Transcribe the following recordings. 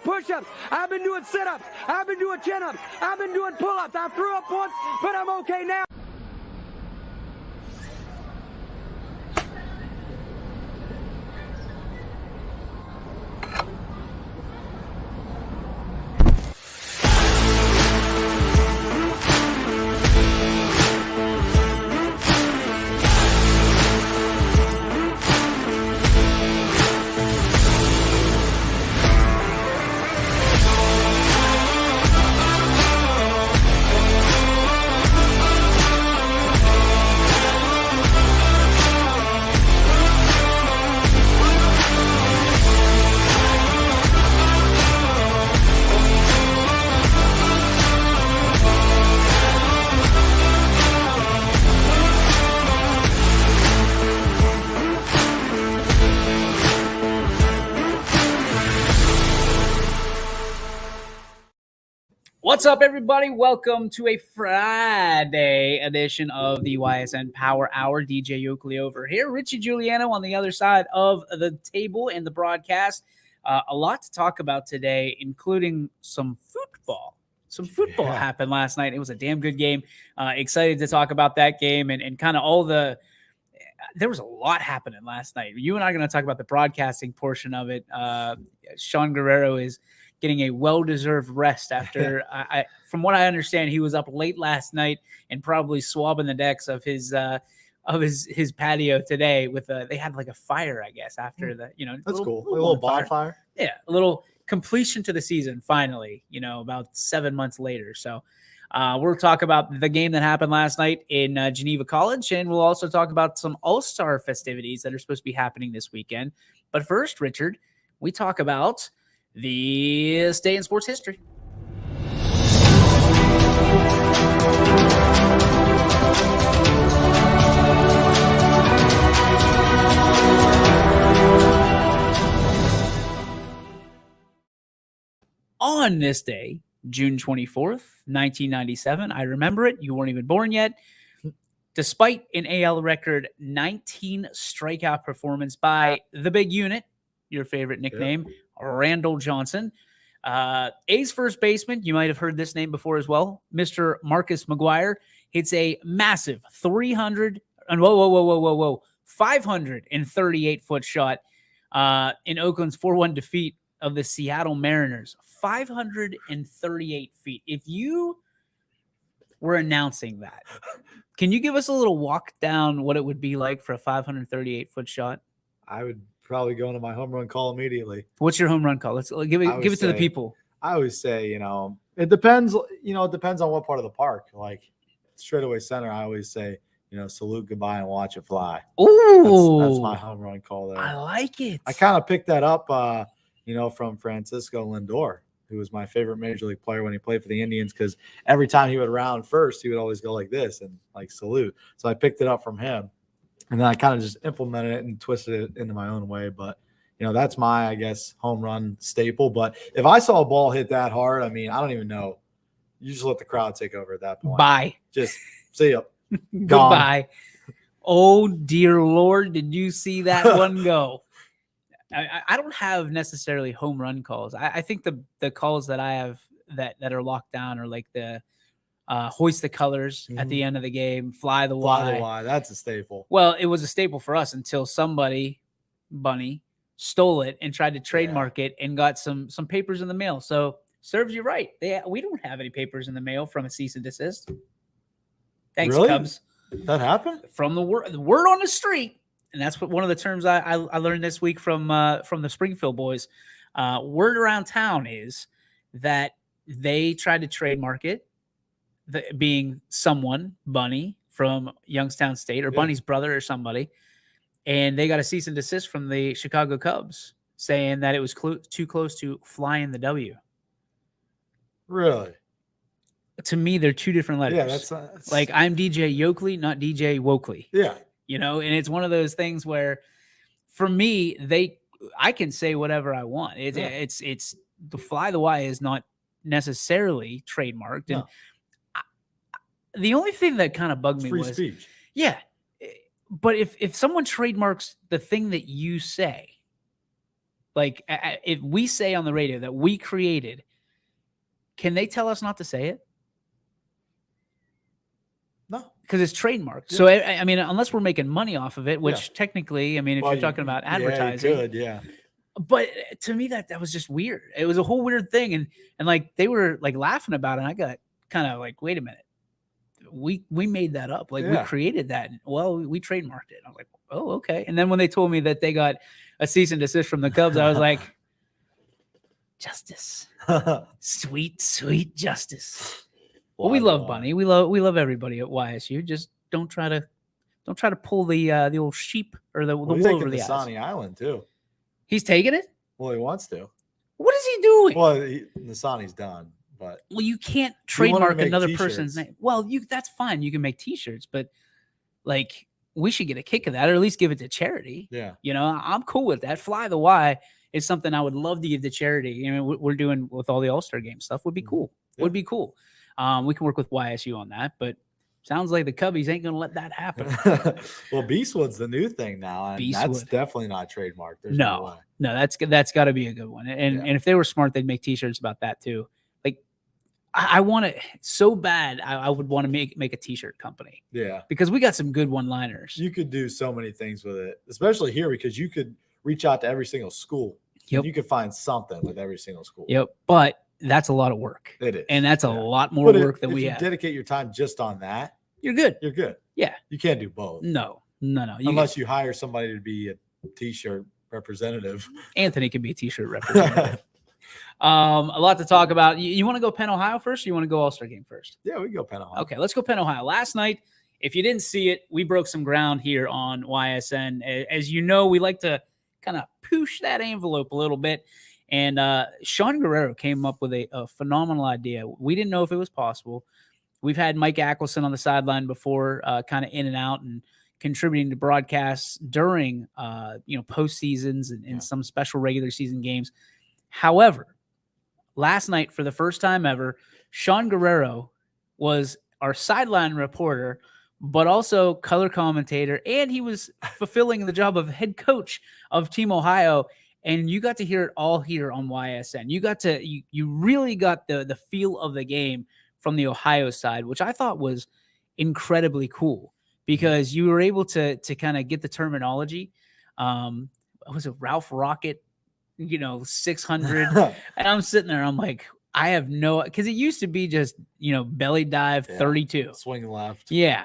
push-ups. I've been doing sit-ups. I've been doing chin-ups. I've been doing pull-ups. I threw up once, but I'm okay now. What's up, everybody? Welcome to a Friday edition of the Ysn Power Hour. DJ Oakley over here. Richie Giuliano on the other side of the table in the broadcast. A lot to talk about today, including some football. Happened last night. It was a damn good game. Excited to talk about that game and kind of all the – there was a lot happening last night. You and I are going to talk about the broadcasting portion of it. Sean Guerrero is – getting a well-deserved rest after, from what I understand, he was up late last night and probably swabbing the decks of his patio today with they had like a fire, I guess, after the, that's cool. A little bonfire. Yeah. A little completion to the season. Finally, about 7 months later. So we'll talk about the game that happened last night in Geneva College. And we'll also talk about some all-star festivities that are supposed to be happening this weekend. But first, Richard, we talk about this day in sports history. On this day, June 24th, 1997, I remember it. You weren't even born yet. Despite an AL record 19 strikeout performance by the big unit, your favorite nickname, Randall Johnson. A's first baseman, you might have heard this name before as well, Mr. Marcus McGwire, hits a massive 538-foot shot in Oakland's 4-1 defeat of the Seattle Mariners. 538 feet. If you were announcing that, can you give us a little walk down what it would be like for a 538-foot shot? I would probably go into my home run call immediately. What's your home run call? Let's give it to the people. I always say, it depends. It depends on what part of the park. Like straightaway center, I always say, salute goodbye and watch it fly. Ooh, that's my home run call there. I like it. I kind of picked that up, from Francisco Lindor, who was my favorite major league player when he played for the Indians, because every time he would round first, he would always go like this and like salute. So I picked it up from him. And then I kind of just implemented it and twisted it into my own way. But, that's my, I guess, home run staple. But if I saw a ball hit that hard, I don't even know. You just let the crowd take over at that point. Bye. Just see ya. Goodbye. Oh, dear Lord. Did you see that one go? I don't have necessarily home run calls. I think the calls that I have that are locked down are like the hoist the colors at the end of the game, fly the Y. That's a staple. Well, it was a staple for us until somebody, Bunny, stole it and tried to trademark it and got some papers in the mail. So serves you right. We don't have any papers in the mail from a cease and desist. Thanks, really? Cubs. That happened? From the word on the street, and that's what one of the terms I learned this week from the Springfield boys. Word around town is that they tried to trademark it. Being someone, Bunny, from Youngstown State, or Bunny's brother or somebody, and they got a cease and desist from the Chicago Cubs saying that it was too close to flying the W. Really? To me, they're two different letters. Yeah, that's like I'm DJ Yoakley, not DJ Wokley. Yeah. And it's one of those things where, for me, I can say whatever I want. It's the fly the Y is not necessarily trademarked, and the only thing that kind of bugged me was free speech. Yeah, but if someone trademarks the thing that you say, Like, if we say on the radio that we created, can they tell us not to say it? No. Because it's trademarked. Yeah. So, I mean, unless we're making money off of it, which technically, I mean, if Well, you're talking about advertising. Yeah, you could, yeah. But to me, that was just weird. It was a whole weird thing. And like, they were like laughing about it. And I got kind of like, wait a minute. We made that up. Like, we created that. Well, we trademarked it. I was like, oh, okay. And then when they told me that they got a cease and desist from the Cubs, I was like, justice. Sweet, sweet justice. Well, we love Bunny. We love everybody at YSU. Just don't try to pull the old sheep or the wool over the eyes. Nisani Island too. He's taking it? Well, he wants to. What is he doing? Well, Nisani's done, but you can't trademark another person's name. Well, that's fine. You can make T-shirts, but like, we should get a kick of that, or at least give it to charity. Yeah, I'm cool with that. Fly the Y is something I would love to give to charity. We're doing with all the All-Star Game stuff. Would be cool. Yeah. Would be cool. We can work with YSU on that, but sounds like the Cubbies ain't going to let that happen. Well, Beastwood's the new thing now, and that's definitely not trademarked. There's no way. No, that's got to be a good one. And if they were smart, they'd make T-shirts about that too. Like, I want it so bad. I would want to make a T-shirt company. Yeah, because we got some good one-liners. You could do so many things with it, especially here, because you could reach out to every single school. Yep, you could find something with every single school. Yep, but that's a lot of work. It is. And that's a lot more work than we have. If you dedicate your time just on that, you're good. You're good. Yeah. You can't do both. No. Unless you hire somebody to be a T-shirt representative. Anthony can be a T-shirt representative. A lot to talk about. You want to go Penn, Ohio first, or you want to go All-Star Game first? Yeah, we can go Penn, Ohio. Okay, let's go Penn, Ohio. Last night, if you didn't see it, we broke some ground here on YSN. As you know, we like to kind of push that envelope a little bit. And Sean Guerrero came up with a phenomenal idea. We didn't know if it was possible. We've had Mike Ackelson on the sideline before, kind of in and out and contributing to broadcasts during, postseasons and some special regular season games. However, last night, for the first time ever, Sean Guerrero was our sideline reporter, but also color commentator, and he was fulfilling the job of head coach of Team Ohio. And you got to hear it all here on YSN. You really got the feel of the game from the Ohio side, which I thought was incredibly cool because you were able to kind of get the terminology. Was it Ralph Rocket, 600? And I'm sitting there, I'm like, I have because it used to be just, belly dive 32. Swing left. Yeah.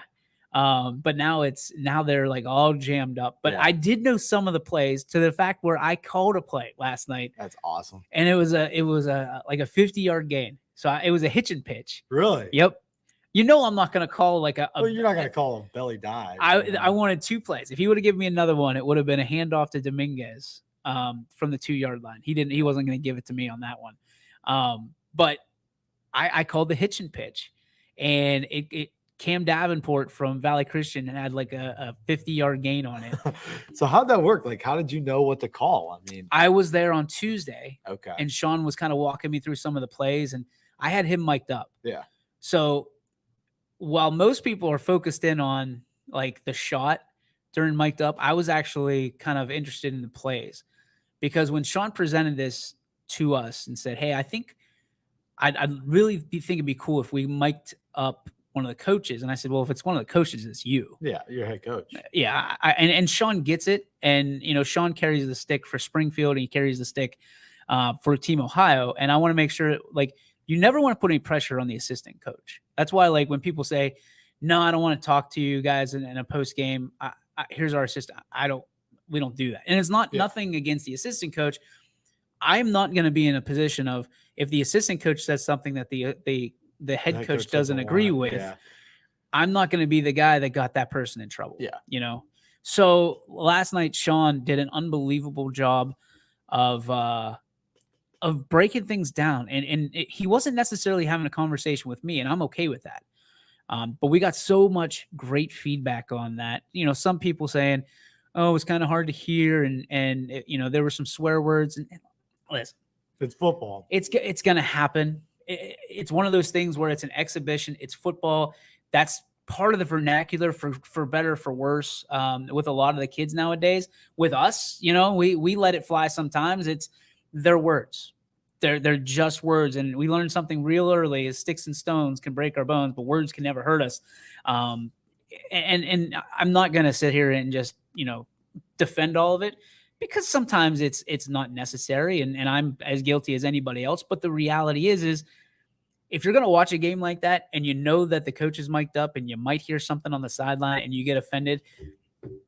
But now they're like all jammed up. But I did know some of the plays to the fact where I called a play last night. That's awesome. And it was like a 50-yard gain. So it was a hitch and pitch. Really? Yep. I'm not going to call like well, you're not going to call a belly dive. I wanted two plays. If he would have given me another one, it would have been a handoff to Dominguez from the 2-yard line. He wasn't going to give it to me on that one. But I called the hitch and pitch, and it Cam Davenport from Valley Christian and had like a 50-yard gain on it. So how'd that work? Like, how did you know what to call? I mean, I was there on Tuesday. Okay. And Sean was kind of walking me through some of the plays, and I had him mic'd up. Yeah. So while most people are focused in on like the shot during mic'd up, I was actually kind of interested in the plays, because when Sean presented this to us and said, "Hey, I think I'd really think it'd be cool if we mic'd up one of the coaches," and I said, "Well, if it's one of the coaches, it's you." Yeah, you're head coach. Yeah, and Sean gets it, and Sean carries the stick for Springfield, and he carries the stick for Team Ohio, and I want to make sure, like, you never want to put any pressure on the assistant coach. That's why, like, when people say, "No, I don't want to talk to you guys in a post game," here's our assistant. We don't do that, and it's not nothing against the assistant coach. I'm not going to be in a position of, if the assistant coach says something that the head coach doesn't agree with, I'm not going to be the guy that got that person in trouble. Yeah. So last night, Sean did an unbelievable job of breaking things down. And he wasn't necessarily having a conversation with me, and I'm okay with that. But we got so much great feedback on that. Some people saying, "Oh, it's kind of hard to hear." And there were some swear words. And listen, it's football. It's going to happen. It's one of those things where it's an exhibition. It's football. That's part of the vernacular for better, for worse, with a lot of the kids nowadays. With us, we let it fly sometimes. It's their words. They're just words. And we learned something real early is sticks and stones can break our bones, but words can never hurt us. And I'm not going to sit here and just, defend all of it, because sometimes it's not necessary. And I'm as guilty as anybody else. But the reality is if you're going to watch a game like that and you know that the coach is mic'd up and you might hear something on the sideline and you get offended,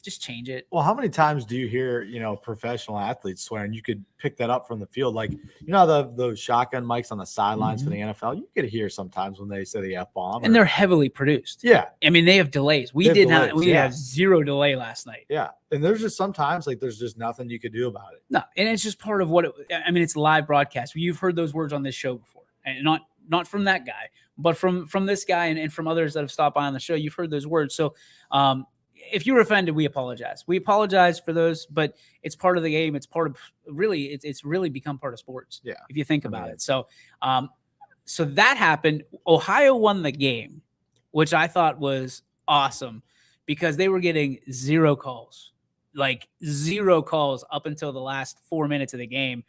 just change it. Well, how many times do you hear, professional athletes swearing? You could pick that up from the field. Like, those shotgun mics on the sidelines for the NFL, you could hear sometimes when they say the F-bomb. And they're heavily produced. Yeah. I mean, they have delays. We had zero delay last night. Yeah. And there's just sometimes there's just nothing you could do about it. No. And it's just part of it's live broadcast. You've heard those words on this show before, and not from that guy, but from this guy and from others that have stopped by on the show. You've heard those words. So, if you were offended, we apologize. We apologize for those, but it's part of the game. It's part of it's really become part of sports. Yeah. If you think about it. So, so that happened. Ohio won the game, which I thought was awesome because they were getting zero calls up until the last 4 minutes of the game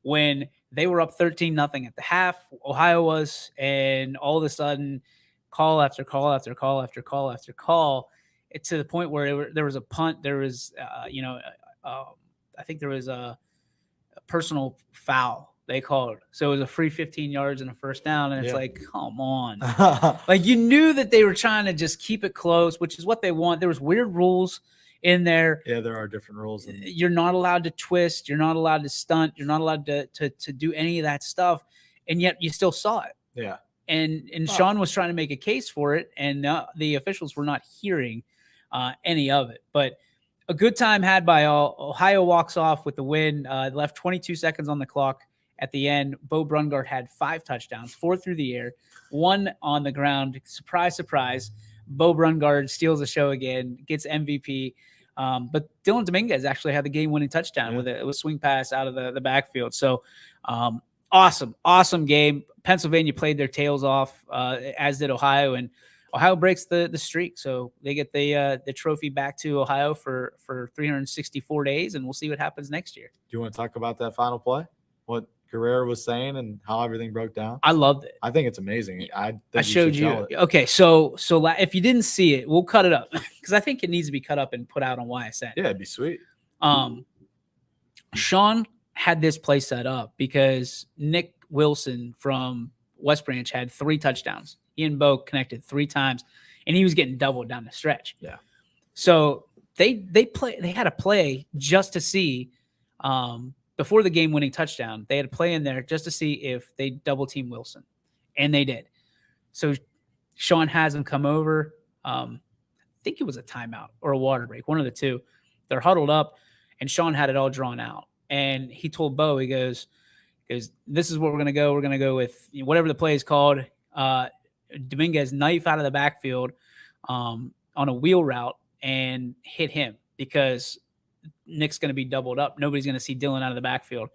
when they were up 13-0 at the half. Ohio was, and all of a sudden call after call after call after call after call. It's to the point where there was a punt. There was, I think there was a personal foul they called. So it was a free 15 yards and a first down. And it's like, come on. You knew that they were trying to just keep it close, which is what they want. There was weird rules in there. Yeah, there are different rules. You're not allowed to twist. You're not allowed to stunt. You're not allowed to do any of that stuff. And yet you still saw it. Yeah. And Sean was trying to make a case for it. And the officials were not hearing any of it. But a good time had by all. Ohio walks off with the win. Left 22 seconds on the clock at the end. Bo Brungard had 5 touchdowns, 4 through the air, 1 on the ground. Surprise, surprise. Bo Brungard steals the show again, gets MVP. But Dylan Dominguez actually had the game-winning touchdown with a swing pass out of the backfield. So awesome game. Pennsylvania played their tails off, as did Ohio, and Ohio breaks the streak, so they get the trophy back to Ohio for 364 days, and we'll see what happens next year. Do you want to talk about that final play? What Guerrero was saying and how everything broke down? I loved it. I think it's amazing. I showed you. Okay, so if you didn't see it, we'll cut it up because I think it needs to be cut up and put out on YSN. Yeah, it'd be sweet. Sean had this play set up because Nick Wilson from West Branch had 3 touchdowns. He and Bo connected 3 times, and he was getting doubled down the stretch. Yeah. So they had a play just to see before the game-winning touchdown. They had a play in there just to see if they double team Wilson, and they did. So Sean has him come over. I think it was a timeout or a water break, one of the two. They're huddled up, and Sean had it all drawn out. And he told Bo, he goes, this is what we're going to go. We're going to go with whatever the play is called. Dominguez knife out of the backfield on a wheel route and hit him because Nick's going to be doubled up. Nobody's going to see Dylan out of the backfield.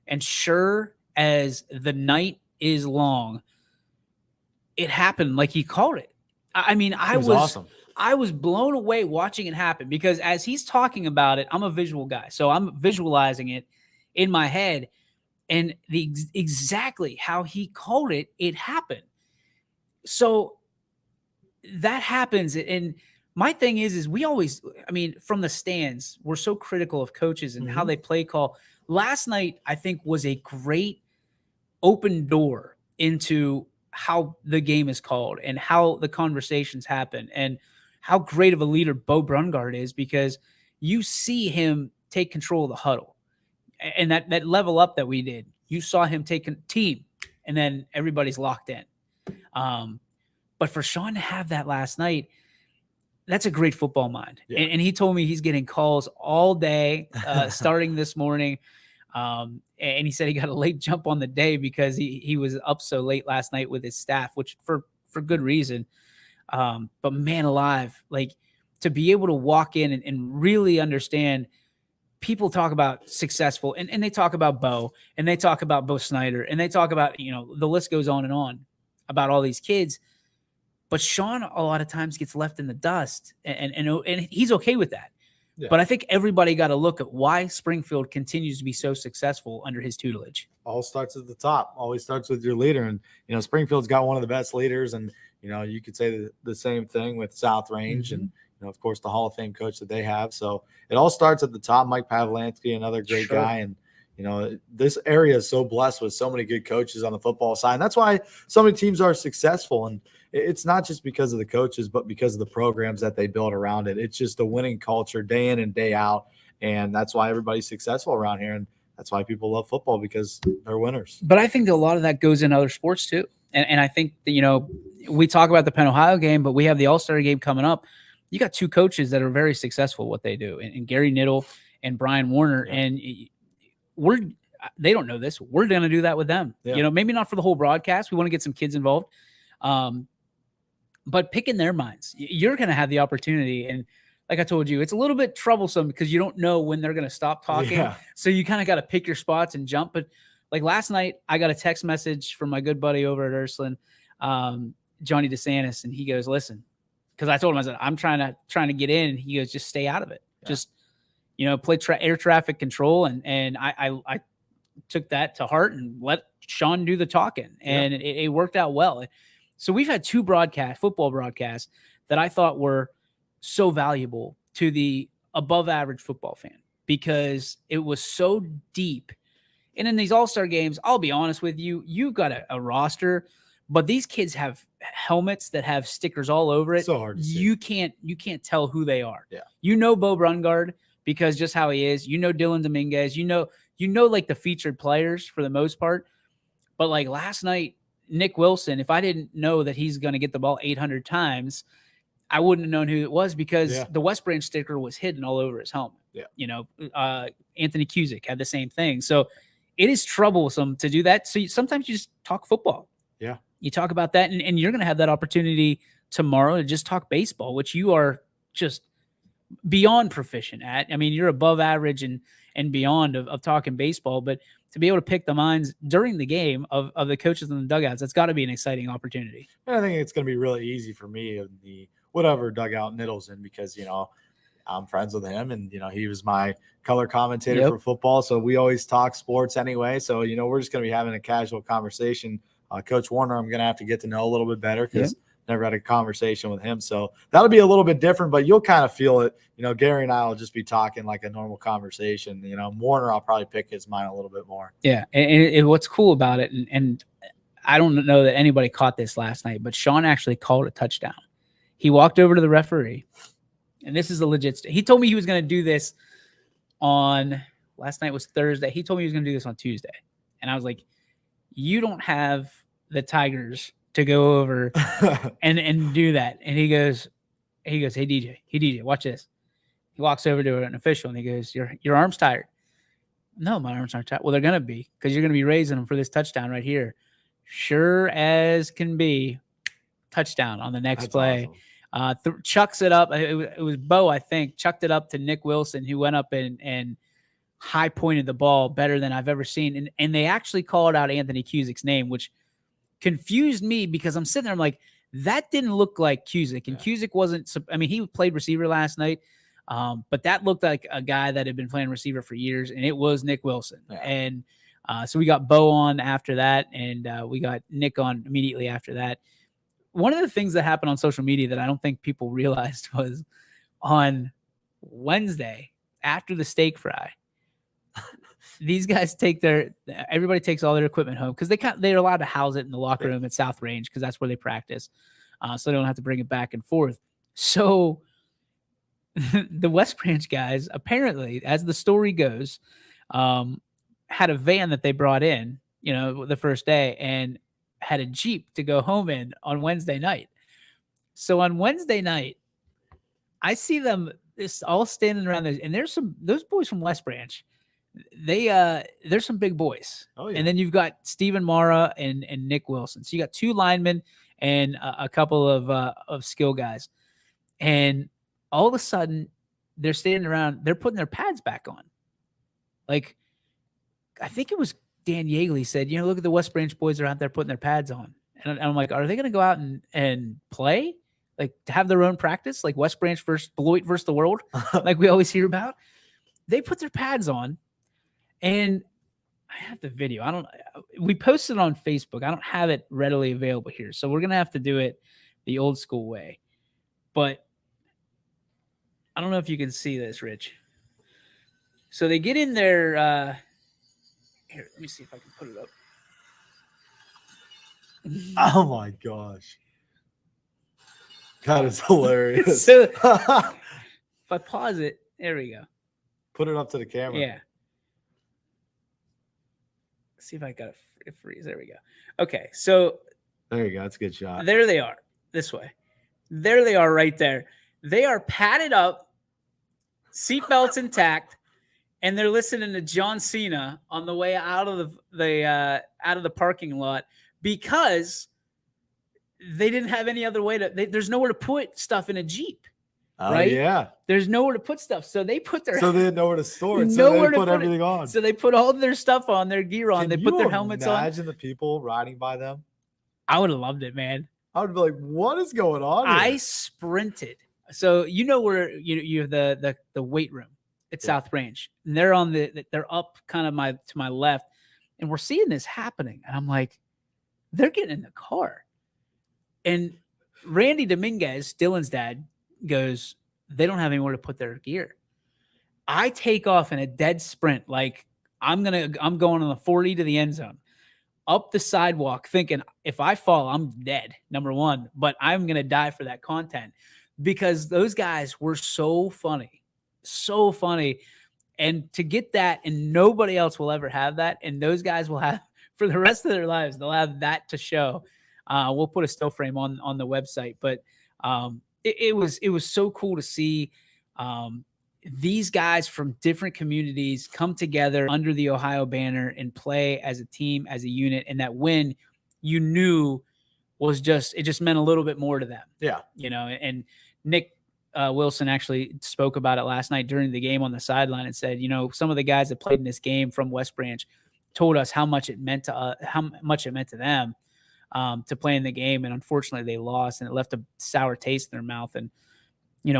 And sure as the night is long, it happened like he called it. I mean, I was awesome. I was blown away watching it happen because as he's talking about it, I'm a visual guy. So I'm visualizing it in my head, and exactly how he called it, it happened. So that happens. And my thing is we always, from the stands, we're so critical of coaches and how they play call. Last night, I think, was a great open door into how the game is called and how the conversations happen and how great of a leader Bo Brungard is, because you see him take control of the huddle and that level up that we did. You saw him take a team and then everybody's locked in. But for Sean to have that last night, that's a great football mind. Yeah. And he told me he's getting calls all day, starting this morning. And he said he got a late jump on the day because he was up so late last night with his staff, which for good reason. But man alive, to be able to walk in and really understand. People talk about successful and they talk about Bo and they talk about Bo Snyder and they talk about, the list goes on and on about all these kids. But Sean a lot of times gets left in the dust, and he's okay with that. Yeah. But I think everybody got to look at why Springfield continues to be so successful under his tutelage. All starts at the top. Always starts with your leader. And, Springfield's got one of the best leaders. And, you could say the same thing with South Range and, of course, the Hall of Fame coach that they have. So it all starts at the top. Mike Pavlansky, another great guy. And, this area is so blessed with so many good coaches on the football side. And that's why so many teams are successful. And it's not just because of the coaches, but because of the programs that they build around it. It's just a winning culture day in and day out. And that's why everybody's successful around here. And that's why people love football, because they're winners. But I think that a lot of that goes in other sports too. And I think that, we talk about the Penn Ohio game, but we have the All-Star game coming up. You got two coaches that are very successful at what they do, and Gary Niddle and Brian Warner. Yeah. And they don't know this. We're going to do that with them. Yeah. Maybe not for the whole broadcast. We want to get some kids involved. But pick in their minds. You're going to have the opportunity. And like I told you, it's a little bit troublesome because you don't know when they're going to stop talking. Yeah. So you kind of got to pick your spots and jump. But like last night, I got a text message from my good buddy over at Ursuline, Johnny DeSantis, and he goes, "Listen," because I told him, I said, "I'm trying to get in." And he goes, "Just stay out of it. Yeah. Just play air traffic control." And I took that to heart and let Sean do the talking, and it worked out well. So we've had two football broadcasts that I thought were so valuable to the above average football fan because it was so deep. And in these All-Star games, I'll be honest with you, you've got a roster, but these kids have helmets that have stickers all over it. So hard to see. You can't tell who they are. Yeah. Bo Brungard because just how he is. Dylan Dominguez. Like the featured players for the most part. But like last night, Nick Wilson, if I didn't know that he's going to get the ball 800 times, I wouldn't have known who it was because the West Branch sticker was hidden all over his helmet. Yeah. Anthony Cusick had the same thing. So it is troublesome to do that. So sometimes you just talk football. Yeah. You talk about that, and you're going to have that opportunity tomorrow to just talk baseball, which you are just beyond proficient at. I mean, you're above average and beyond of talking baseball, but to be able to pick the minds during the game of the coaches in the dugouts, that's got to be an exciting opportunity. I think it's going to be really easy for me in the whatever dugout Niddle's in because, I'm friends with him and, he was my color commentator for football. So we always talk sports anyway. So, we're just going to be having a casual conversation. Coach Warner, I'm going to have to get to know a little bit better because never had a conversation with him. So that'll be a little bit different, but you'll kind of feel it. Gary and I will just be talking like a normal conversation. Warner, I'll probably pick his mind a little bit more. Yeah. And what's cool about it, and I don't know that anybody caught this last night, but Sean actually called a touchdown. He walked over to the referee, and this is a legit he told me he was going to do this last night was Thursday. He told me he was going to do this on Tuesday. And I was like, you don't have the Tigers to go over and do that. And he goes, hey DJ, watch this. He walks over to an official and he goes, your arm's tired. No, my arms aren't tired. Well, they're going to be because you're going to be raising them for this touchdown right here. Sure as can be, touchdown on the next play. Awesome. Chucks it up. It was Bo, I think, chucked it up to Nick Wilson, who went up and high pointed the ball better than I've ever seen. And they actually called out Anthony Cusick's name, which confused me because I'm sitting there, I'm like, that didn't look like Cusick. And Cusick wasn't, he played receiver last night, but that looked like a guy that had been playing receiver for years, and it was Nick Wilson. Yeah. And so we got Bo on after that, and we got Nick on immediately after that. One of the things that happened on social media that I don't think people realized was on Wednesday after the steak fry, these guys everybody takes all their equipment home because they're allowed to house it in the locker room at South Range because that's where they practice. So they don't have to bring it back and forth. So the West Branch guys, apparently, as the story goes, had a van that they brought in, the first day and had a Jeep to go home in on Wednesday night. So on Wednesday night, I see them all standing around there, and there's those boys from West Branch. There's some big boys. Oh, yeah. And then you've got Stephen Mara and Nick Wilson. So you got two linemen and a couple of skill guys. And all of a sudden they're standing around, they're putting their pads back on. I think it was Dan Yeagley said, look at the West Branch boys are out there putting their pads on. And I'm like, are they going to go out and play? Like to have their own practice, like West Branch versus Beloit versus the world, like we always hear about. They put their pads on, and I have the video. We posted it on Facebook. I don't have it readily available here. So we're going to have to do it the old school way. But I don't know if you can see this, Rich. So they get in there. Here, let me see if I can put it up. Oh my gosh. That is hilarious. So if I pause it, there we go. Put it up to the camera. Yeah. Let's see if I got a freeze. There we go. Okay, so there you go. That's a good shot. There they are. This way. There they are right there. They are padded up, seatbelts intact, and they're listening to John Cena on the way out of the parking lot because they didn't have any other way there's nowhere to put stuff in a Jeep. Oh, right? Yeah. There's nowhere to put stuff. So they put their So they didn't know where to store it. So they put everything on. So they put all their stuff on, their gear on. They put their helmets on. Imagine the people riding by them. I would have loved it, man. I would be like, what is going on here? I sprinted. So you know where you have the weight room at South Range. And they're on they're up kind of to my left. And we're seeing this happening. And I'm like, they're getting in the car. And Randy Dominguez, Dylan's dad, goes, they don't have anywhere to put their gear. I take off in a dead sprint, like I'm going on the 40 to the end zone, up the sidewalk, thinking if I fall, I'm dead, number one, but I'm going to die for that content because those guys were so funny. And to get that, and nobody else will ever have that, and those guys will have, for the rest of their lives, they'll have that to show. We'll put a still frame on the website, but it was so cool to see these guys from different communities come together under the Ohio banner and play as a team, as a unit, and that win, you knew, it just meant a little bit more to them. Yeah, and Nick Wilson actually spoke about it last night during the game on the sideline and said, some of the guys that played in this game from West Branch told us how much it meant to them. To play in the game, and unfortunately they lost, and it left a sour taste in their mouth. And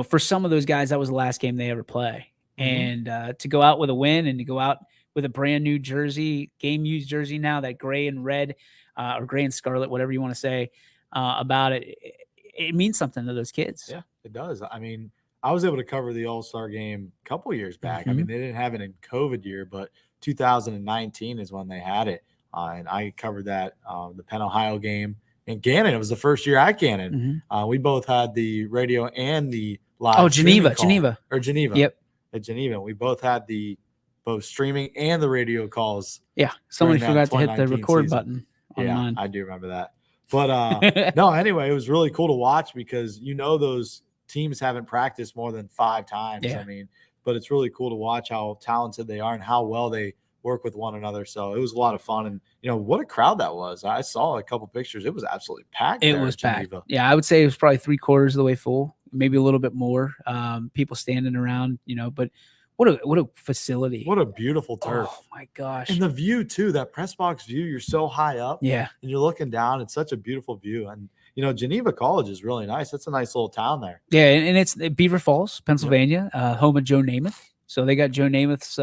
for some of those guys, that was the last game they ever play. Mm-hmm. And to go out with a win, and to go out with a brand new jersey, game used jersey now, that gray and red, or gray and scarlet, whatever you want to say about it, it means something to those kids. Yeah, it does. I mean, I was able to cover the All-Star game a couple years back. Mm-hmm. I mean, they didn't have it in COVID year, but 2019 is when they had it. And I covered that, the Penn Ohio game in Gannon. It was the first year at Gannon. Mm-hmm. We both had the radio and the live. Oh, Geneva. Yep. At Geneva. We both had both streaming and the radio calls. Yeah. Somebody forgot to hit the record button on mine. I do remember that. But no, anyway, it was really cool to watch because those teams haven't practiced more than 5 times. Yeah. I mean, but it's really cool to watch how talented they are and how well they work with one another. So it was a lot of fun. And what a crowd that was. I saw a couple pictures. It was absolutely packed. It was packed. Yeah, I would say it was probably 3/4 of the way full, maybe a little bit more. People standing around, but what a facility. What a beautiful turf. Oh my gosh. And the view too, that press box view, you're so high up. Yeah. And you're looking down. It's such a beautiful view. And Geneva College is really nice. It's a nice little town there. Yeah, and it's Beaver Falls, Pennsylvania, home of Joe Namath. So they got Joe Namath's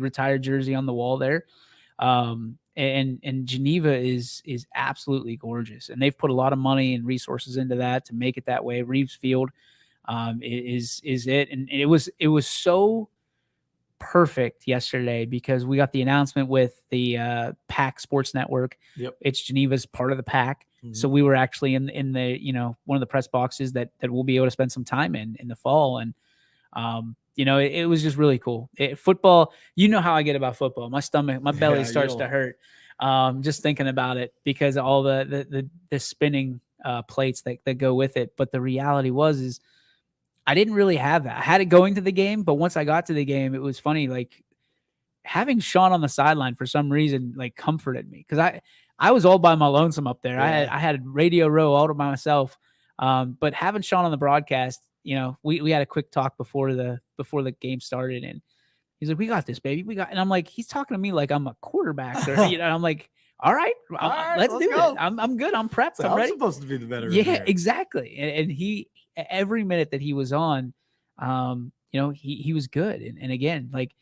retired jersey on the wall there. And Geneva is absolutely gorgeous. And they've put a lot of money and resources into that to make it that way. Reeves Field is it. And it was so perfect yesterday because we got the announcement with the PAC Sports Network. Yep. It's Geneva's part of the PAC. Mm-hmm. So we were actually in the, one of the press boxes that we'll be able to spend some time in the fall. And, it was just really cool. Football, how I get about football. My stomach, my belly starts to hurt just thinking about it because of all the spinning plates that go with it. But the reality is I didn't really have that. I had it going to the game, but once I got to the game, it was funny. Like having Sean on the sideline for some reason, like comforted me because I was all by my lonesome up there. Yeah. I had radio row all to myself. But having Sean on the broadcast, we had a quick talk before the game started, and he's like, "We got this, baby. We got." And I'm like, he's talking to me like I'm a quarterback, or I'm like, All right, let's do go. it. I'm good. I'm prepped. So I'm ready. supposed to be the better. Yeah, exactly. And he, every minute that he was on, he was good. And again, like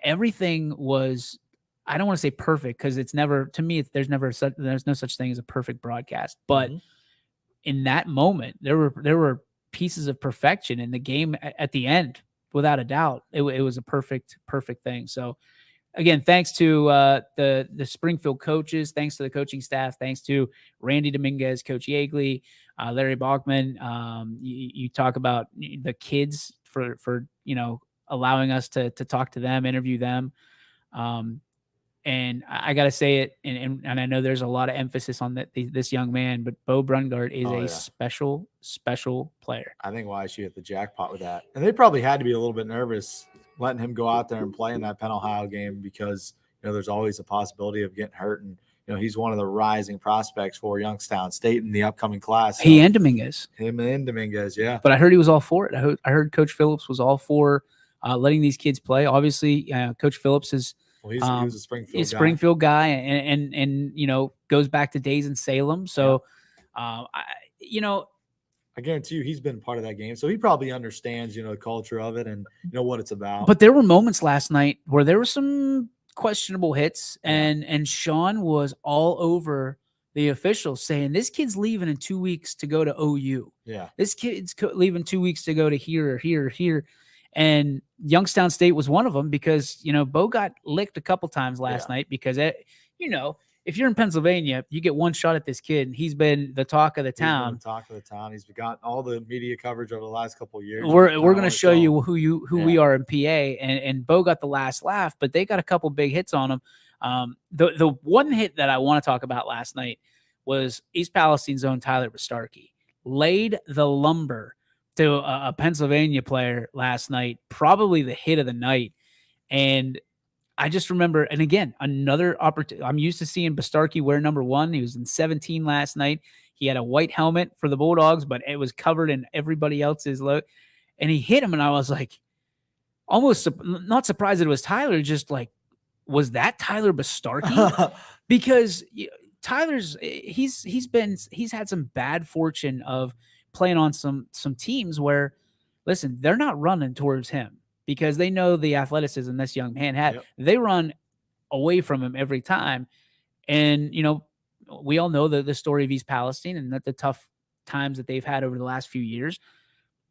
everything was, I don't want to say perfect because it's never, to me, there's no such thing as a perfect broadcast. But in that moment, there were pieces of perfection in the game at the end, without a doubt. It was a perfect thing. So again, thanks to the Springfield coaches, thanks to the coaching staff, thanks to Randy Dominguez, Coach Yeagley, Larry Bachman. You talk about the kids for allowing us to talk to them, interview them. And I got to say it, and I know there's a lot of emphasis on this young man, but Bo Brungard is a special player. I think YSU hit the jackpot with that. And they probably had to be a little bit nervous letting him go out there and play in that Penn Ohio game because, there's always a possibility of getting hurt. And, he's one of the rising prospects for Youngstown State in the upcoming class. So he and Dominguez. Him and Dominguez, yeah. But I heard he was all for it. I heard Coach Phillips was all for letting these kids play. Obviously, Coach Phillips is – he was a Springfield guy, and goes back to days in Salem. So, I guarantee you he's been part of that game. So he probably understands, the culture of it and what it's about. But there were moments last night where there were some questionable hits, and Sean was all over the officials saying this kid's leaving in 2 weeks to go to OU. Yeah, this kid's leaving 2 weeks to go to here. And Youngstown State was one of them because, Bo got licked a couple times last night because, if you're in Pennsylvania, you get one shot at this kid, and he's been the talk of the town. He's got all the media coverage over the last couple of years. We're going to show you who we are in PA, and Bo got the last laugh, but they got a couple big hits on him. The one hit that I want to talk about last night was East Palestine's own Tyler Bastarkey laid the lumber to a Pennsylvania player last night, probably the hit of the night. And I just remember, and again, another opportunity. I'm used to seeing Bastarkey wear number 1. He was in 17 last night. He had a white helmet for the Bulldogs, but it was covered in everybody else's look. And he hit him, and I was like, almost not surprised that it was Tyler, just like, was that Tyler Bastarkey? Because Tyler's he's had some bad fortune of playing on some teams where, listen, they're not running towards him because they know the athleticism this young man had. Yep. They run away from him every time. And, we all know the story of East Palestine and the tough times that they've had over the last few years.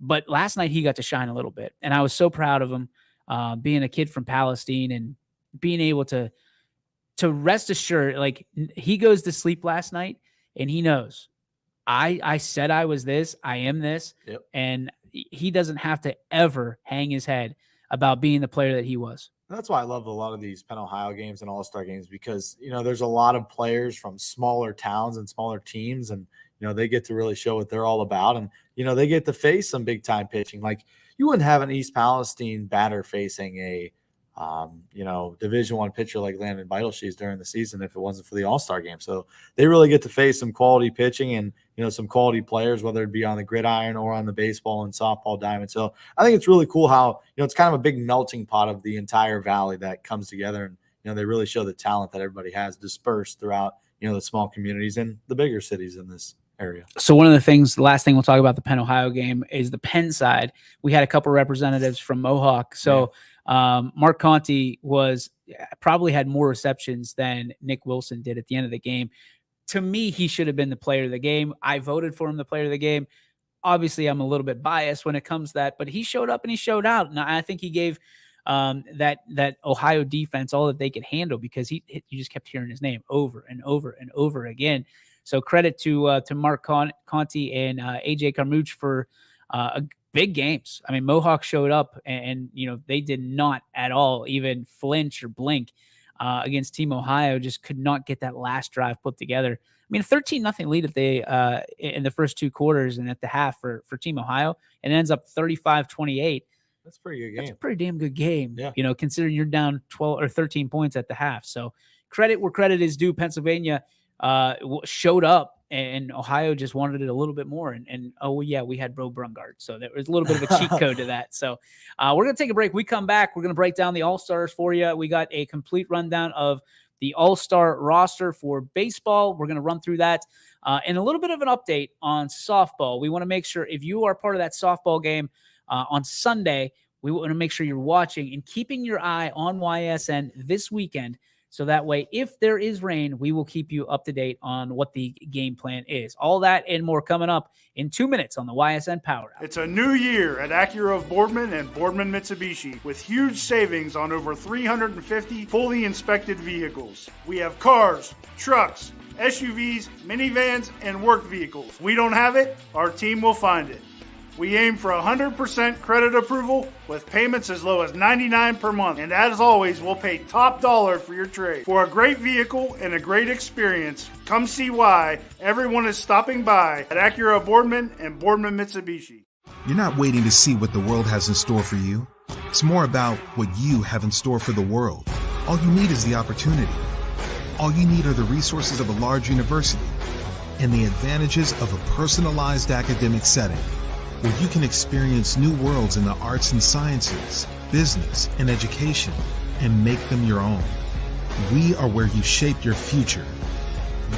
But last night he got to shine a little bit. And I was so proud of him being a kid from Palestine and being able to rest assured, like he goes to sleep last night and he knows, I said I was this, I am this. Yep. And he doesn't have to ever hang his head about being the player that he was. That's why I love a lot of these Penn Ohio games and All-Star games because, there's a lot of players from smaller towns and smaller teams and, they get to really show what they're all about. And, they get to face some big time pitching. Like you wouldn't have an East Palestine batter facing a, Division I pitcher like Landon Beitelshees during the season if it wasn't for the All-Star game. So they really get to face some quality pitching and, some quality players, whether it be on the gridiron or on the baseball and softball diamond. So I think it's really cool how, it's kind of a big melting pot of the entire valley that comes together. And, they really show the talent that everybody has dispersed throughout, the small communities and the bigger cities in this area. So one of the things, the last thing we'll talk about the Penn Ohio game is the Penn side. We had a couple representatives from Mohawk. So Mark Conti probably had more receptions than Nick Wilson did at the end of the game. To me, he should have been the player of the game. I voted for him the player of the game. Obviously, I'm a little bit biased when it comes to that, but he showed up and he showed out. And I think he gave that Ohio defense all that they could handle because you just kept hearing his name over and over and over again. So credit to Mark Conti and AJ Carmouche for big games. I mean, Mohawk showed up and they did not at all even flinch or blink against Team Ohio. Just could not get that last drive put together. I mean, a 13-0 lead in the first 2 quarters and at the half for Team Ohio, and it ends up 35-28. That's a pretty good game. That's a pretty damn good game. Yeah. Considering you're down 12 or 13 points at the half. So credit where credit is due. Pennsylvania showed up and Ohio just wanted it a little bit more. And we had Bo Brungard. So there was a little bit of a cheat code to that. So we're going to take a break. We come back. We're going to break down the All-Stars for you. We got a complete rundown of the all-star roster for baseball. We're going to run through that and a little bit of an update on softball. We want to make sure if you are part of that softball game on Sunday, we want to make sure you're watching and keeping your eye on YSN this weekend. So that way, if there is rain, we will keep you up to date on what the game plan is. All that and more coming up in 2 minutes on the YSN Power Hour. It's a new year at Acura of Boardman and Boardman Mitsubishi with huge savings on over 350 fully inspected vehicles. We have cars, trucks, SUVs, minivans, and work vehicles. We don't have it, our team will find it. We aim for 100% credit approval with payments as low as $99 per month. And as always, we'll pay top dollar for your trade. For a great vehicle and a great experience, come see why everyone is stopping by at Acura Boardman and Boardman Mitsubishi. You're not waiting to see what the world has in store for you. It's more about what you have in store for the world. All you need is the opportunity. All you need are the resources of a large university and the advantages of a personalized academic setting, where you can experience new worlds in the arts and sciences, business, and education, and make them your own. We are where you shape your future.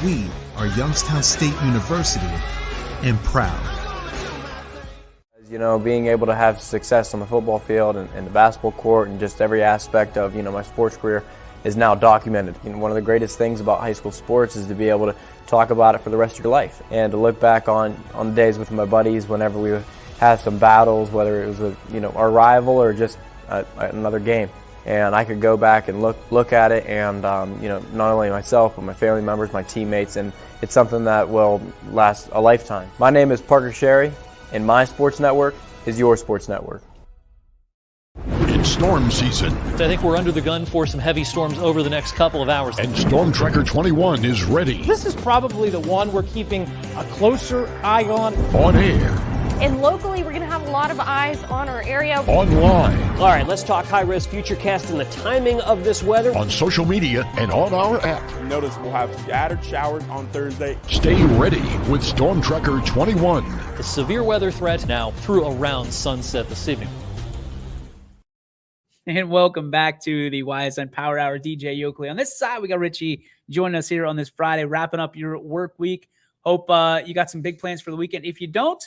We are Youngstown State University, and proud. You know, being able to have success on the football field and the basketball court and just every aspect of, my sports career is now documented. One of the greatest things about high school sports is to be able to talk about it for the rest of your life and to look back on the days with my buddies whenever we would have some battles, whether it was with, our rival or just another game. And I could go back and look at it and, not only myself, but my family members, my teammates, and it's something that will last a lifetime. My name is Parker Sherry, and my sports network is your sports network. It's storm season. I think we're under the gun for some heavy storms over the next couple of hours. And Storm Tracker 21 is ready. This is probably the one we're keeping a closer eye on. On air. And locally, we're going to have a lot of eyes on our area. Online. All right, let's talk high-risk futurecast and the timing of this weather. On social media and on our app. Notice we'll have scattered showers on Thursday. Stay ready with Storm Tracker 21. The severe weather threat now through around sunset this evening. And welcome back to the YSN Power Hour. DJ Yoakley. On this side, we got Richie joining us here on this Friday, wrapping up your work week. Hope you got some big plans for the weekend. If you don't,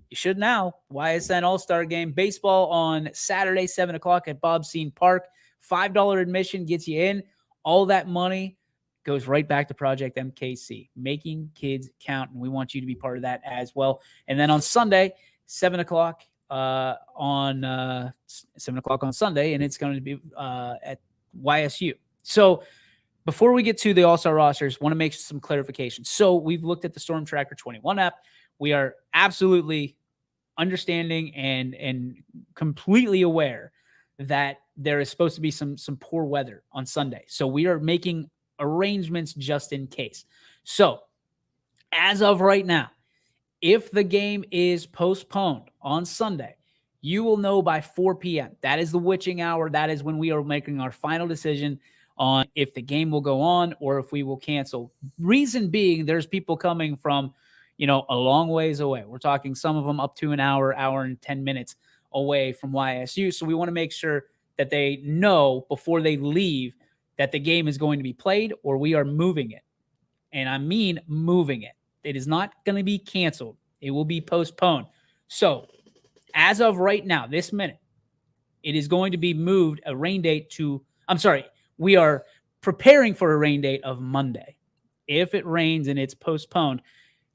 you should now. YSN All-Star Game. Baseball on Saturday, 7 o'clock at Bob Scene Park. $5 admission gets you in. All that money goes right back to Project MKC, making kids count. And we want you to be part of that as well. And then on Sunday, 7 o'clock on 7 o'clock on Sunday, and it's going to be at YSU. So before we get to the All-Star rosters, want to make some clarification. So we've looked at the Storm Tracker 21 app. We are absolutely understanding and completely aware that there is supposed to be some poor weather on Sunday. So we are making arrangements just in case. So as of right now, if the game is postponed on Sunday, you will know by 4 p.m. That is the witching hour. That is when we are making our final decision on if the game will go on or if we will cancel. Reason being, there's people coming from, a long ways away. We're talking some of them up to an hour and 10 minutes away from YSU. So we want to make sure that they know before they leave that the game is going to be played or we are moving it. And I mean moving it. It is not going to be canceled. It will be postponed. So as of right now, this minute, it is going to be moved a rain date to, we are preparing for a rain date of Monday. If it rains and it's postponed,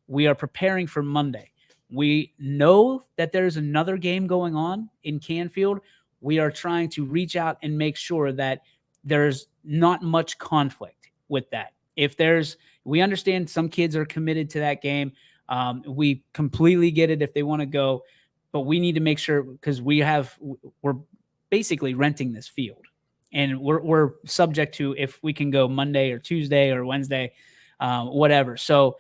we are preparing for Monday. We know that there's another game going on in Canfield. We are trying to reach out and make sure that there's not much conflict with that. We understand some kids are committed to that game. We completely get it if they want to go, but we need to make sure because we're basically renting this field and we're subject to if we can go Monday or Tuesday or Wednesday, whatever. So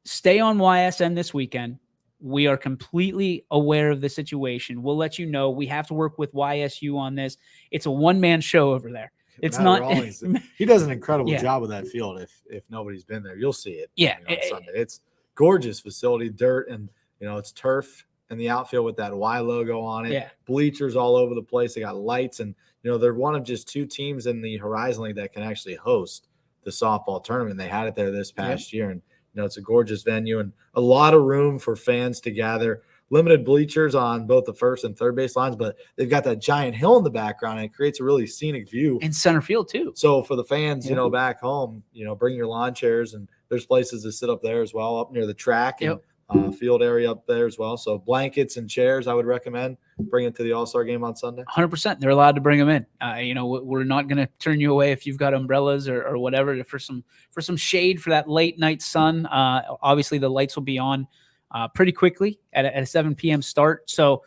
stay on YSN this weekend. We are completely aware of the situation. We'll let you know. We have to work with YSU on this. It's a one-man show over there. It's Matt not. Rawlings, he does an incredible Yeah. job with that field. If nobody's been there, you'll see it. Yeah. On Sunday. It's gorgeous facility, dirt, and it's turf in the outfield with that Y logo on it. Yeah. Bleachers all over the place. They got lights, and they're one of just two teams in the Horizon League that can actually host the softball tournament. They had it there this past year, and it's a gorgeous venue and a lot of room for fans to gather. Limited bleachers on both the first and third base lines, but they've got that giant hill in the background, and it creates a really scenic view. In center field too. So for the fans, back home, bring your lawn chairs, and there's places to sit up there as well, up near the track and field area up there as well. So blankets and chairs, I would recommend bringing to the All-Star game on Sunday. 100%. They're allowed to bring them in. We're not going to turn you away if you've got umbrellas or whatever for some shade for that late night sun. Obviously, the lights will be on pretty quickly at a 7 p.m. start. So,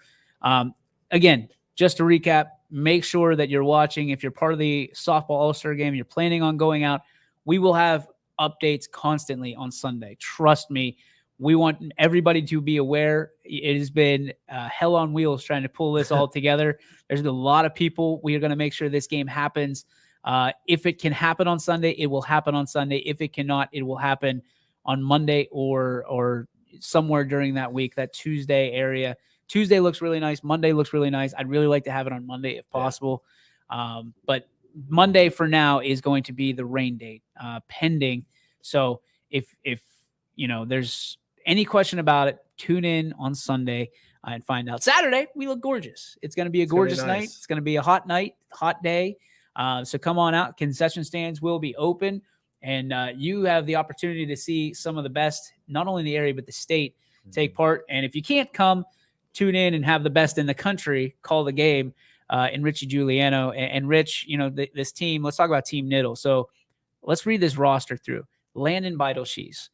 again, just to recap, make sure that you're watching. If you're part of the softball All-Star game, you're planning on going out, we will have updates constantly on Sunday. Trust me. We want everybody to be aware. It has been hell on wheels trying to pull this all together. There's a lot of people. We are going to make sure this game happens. If it can happen on Sunday, it will happen on Sunday. If it cannot, it will happen on Monday or somewhere during that week, that Tuesday area. Tuesday looks really nice. Monday looks really nice. I'd really like to have it on Monday if possible. But Monday for now is going to be the rain date pending. So if there's any question about it, tune in on Sunday and find out. Saturday, we look gorgeous. It's going to be a gorgeous night. It's going to be a hot night, hot day. So come on out. Concession stands will be open, and you have the opportunity to see some of the best, not only in the area, but the state take part. And if you can't come, tune in and have the best in the country call the game in Richie Giuliano. And Rich, this team, let's talk about Team Niddle. So let's read this roster through. Landon Beidelshees,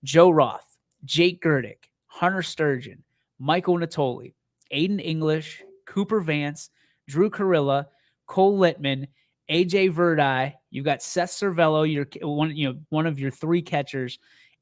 Joe Roth, Jake Gerdick, Hunter Sturgeon, Michael Natoli, Aiden English, Cooper Vance, Drew Carilla, Cole Littman, AJ Verdi. You've got Seth Cervello, one of your three catchers,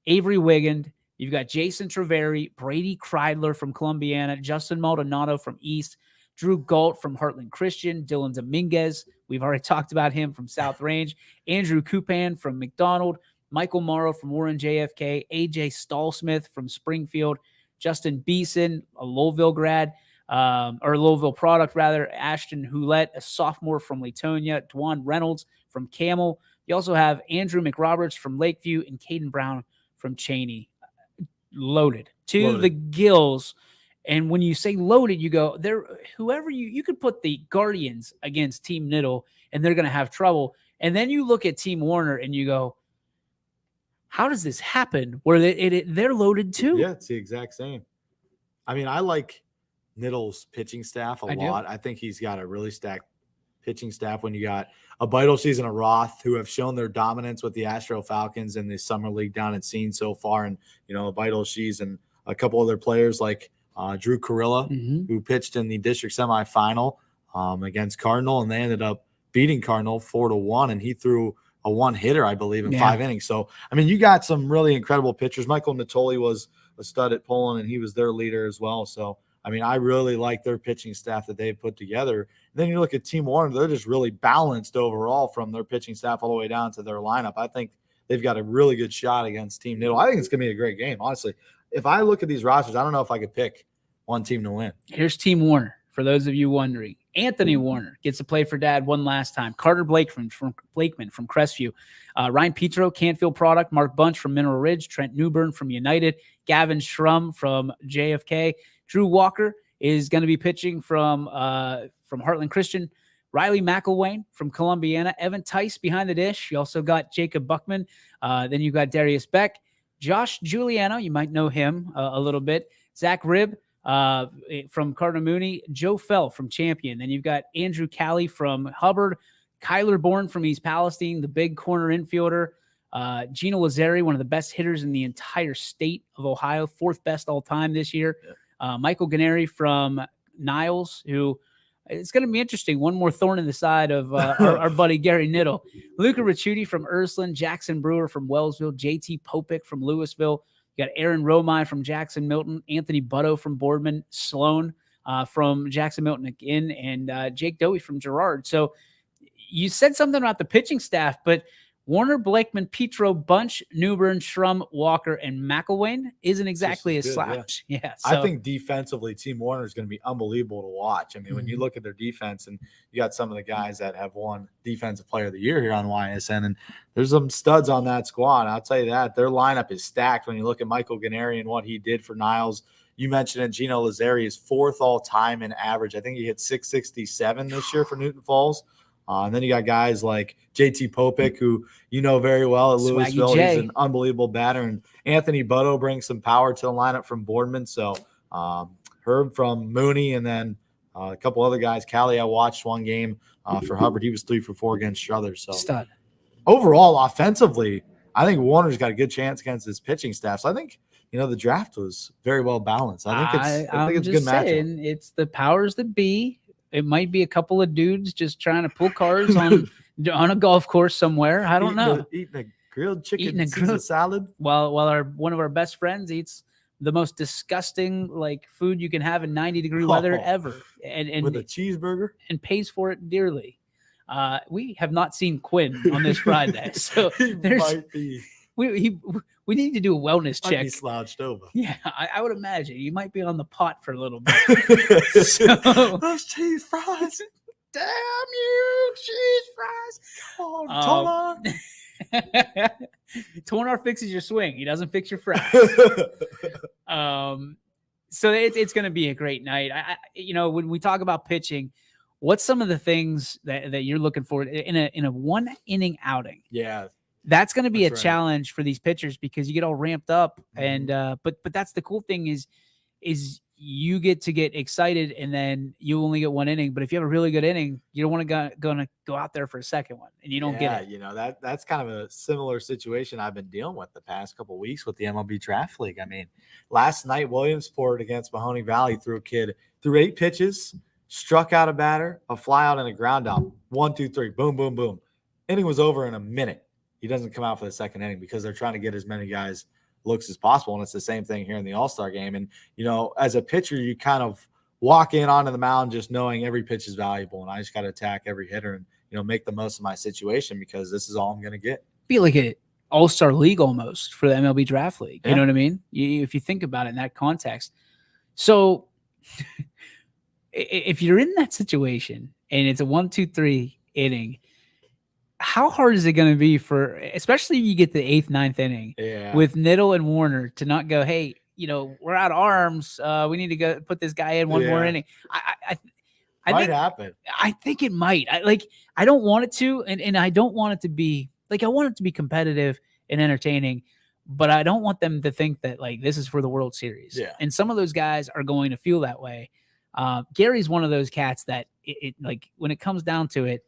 Avery Wigand. You've got Jason Treveri, Brady Kreidler from Columbiana, Justin Maldonado from East, Drew Galt from Heartland Christian, Dylan Dominguez. We've already talked about him from South Range, Andrew Kupan from McDonald, Michael Morrow from Warren JFK, AJ Stallsmith from Springfield, Justin Beeson, a Louisville grad, or Louisville product rather, Ashton Houlette, a sophomore from Latonia, Dwan Reynolds from Camel. You also have Andrew McRoberts from Lakeview and Caden Brown from Cheney. Loaded to the gills. And when you say loaded, you go there, whoever you could put the Guardians against Team Niddle and they're going to have trouble. And then you look at Team Warner and you go, how does this happen where they're loaded too? Yeah, it's the exact same. I mean, I like Niddle's pitching staff a lot. I think he's got a really stacked pitching staff when you got a Beidelshees and a Roth who have shown their dominance with the Astro Falcons in the summer league down at Scene so far. And, Beidelshees and a couple other players like Drew Carilla, who pitched in the district semifinal against Cardinal, and they ended up beating Cardinal 4-1, and he threw a one-hitter, I believe, in 5 innings. So, I mean, you got some really incredible pitchers. Michael Natoli was a stud at Poland, and he was their leader as well. So, I mean, I really like their pitching staff that they've put together. And then you look at Team Warner, they're just really balanced overall from their pitching staff all the way down to their lineup. I think they've got a really good shot against Team Niddle. I think it's going to be a great game, honestly. If I look at these rosters, I don't know if I could pick one team to win. Here's Team Warner, for those of you wondering. Anthony Warner gets to play for Dad one last time. Carter Blakeman from Crestview. Ryan Petro, Canfield product. Mark Bunch from Mineral Ridge. Trent Newbern from United. Gavin Schrum from JFK. Drew Walker is going to be pitching from Heartland Christian. Riley McElwain from Columbiana. Evan Tice behind the dish. You also got Jacob Buckman. Then you got Darius Beck. Josh Giuliano, you might know him a little bit. Zach Ribb from Cardinal Mooney. Joe Fell from Champion. Then you've got Andrew Calley from Hubbard. Kyler Bourne from East Palestine, the big corner infielder. Gino Lazzari, one of the best hitters in the entire state of Ohio, 4th best all time this year. Michael Gennari from Niles, who it's going to be interesting. One more thorn in the side of our buddy Gary Niddle. Luca Ricciuti from Ursuline, Jackson Brewer from Wellsville, JT Popick from Louisville. You got Aaron Romine from Jackson Milton, Anthony Butto from Boardman, Sloan from Jackson Milton again, and Jake Dowie from Girard. So you said something about the pitching staff, but Warner, Blakeman, Petro, Bunch, Newbern, Shrum, Walker, and McElwain isn't exactly a good, slouch. Yeah, I think defensively, Team Warner is going to be unbelievable to watch. I mean, when you look at their defense, and you got some of the guys that have won Defensive Player of the Year here on YSN, and there's some studs on that squad. I'll tell you that. Their lineup is stacked. When you look at Michael Gennari and what he did for Niles, you mentioned it, Gino Lazzari is 4th all-time in average. I think he hit 667 this year for Newton Falls. And then you got guys like JT Popick, who you know very well at Louisville. He's an unbelievable batter. And Anthony Butto brings some power to the lineup from Boardman. So Herb from Mooney, and then a couple other guys. Callie, I watched one game for Hubbard. He was 3 for 4 against Struthers. So stud. Overall, offensively, I think Warner's got a good chance against his pitching staff. So I think, the draft was very well balanced. I think it's a good matchup. It's the powers that be. It might be a couple of dudes just trying to pull cars on a golf course somewhere. I don't know. Eating a grilled chicken, Caesar salad. While one of our best friends eats the most disgusting food you can have in 90-degree weather ever, and with a cheeseburger, and pays for it dearly. We have not seen Quinn on this Friday, so we need to do a wellness check. Be slouched over. Yeah, I would imagine you might be on the pot for a little bit. Those cheese fries. Damn you, cheese fries. Come on, Tonar. Tonar fixes your swing. He doesn't fix your fries. So it's going to be a great night. When we talk about pitching, what's some of the things that you're looking for in a 1-inning outing? Yeah. That's going to be a challenge for these pitchers because you get all ramped up, and but that's the cool thing is you get to get excited, and then you only get 1 inning. But if you have a really good inning, you don't want to go out there for a second one, and you don't get it. That's kind of a similar situation I've been dealing with the past couple of weeks with the MLB Draft League. I mean, last night Williamsport against Mahoney Valley threw 8 pitches, struck out a batter, a fly out, and a ground out. 1, 2, 3, boom, boom, boom. Inning was over in a minute. He doesn't come out for the second inning because they're trying to get as many guys looks as possible. And it's the same thing here in the All-Star game. And, as a pitcher, you kind of walk in onto the mound just knowing every pitch is valuable. And I just got to attack every hitter and, make the most of my situation because this is all I'm going to get. Be like an All-Star league almost for the MLB Draft League. You know what I mean? If you think about it in that context. So if you're in that situation and it's a 1, 2, 3 inning, how hard is it going to be especially you get the 8th, 9th inning with Niddle and Warner to not go, hey, we're out of arms. We need to go put this guy in one more inning. I might happen. I think it might. I don't want it to, and I don't want it to be I want it to be competitive and entertaining, but I don't want them to think that this is for the World Series. Yeah. And some of those guys are going to feel that way. Gary's one of those cats that when it comes down to it,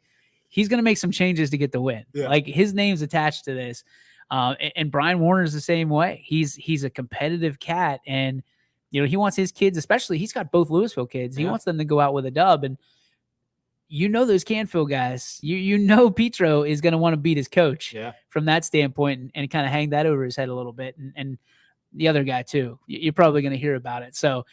he's going to make some changes to get the win. Yeah. His name's attached to this. And Brian Warner's the same way. He's a competitive cat. And, he wants his kids, especially he's got both Louisville kids. He wants them to go out with a dub. And those Canfield guys, Petro is going to want to beat his coach from that standpoint and kind of hang that over his head a little bit. And the other guy too, you're probably going to hear about it. So,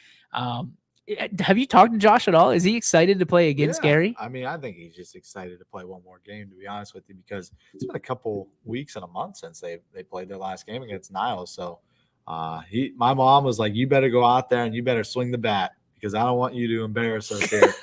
have you talked to Josh at all? Is he excited to play against Gary? I mean, I think he's just excited to play one more game, to be honest with you, because it's been a couple weeks and a month since they played their last game against Niles. So my mom was like, you better go out there and you better swing the bat because I don't want you to embarrass us here.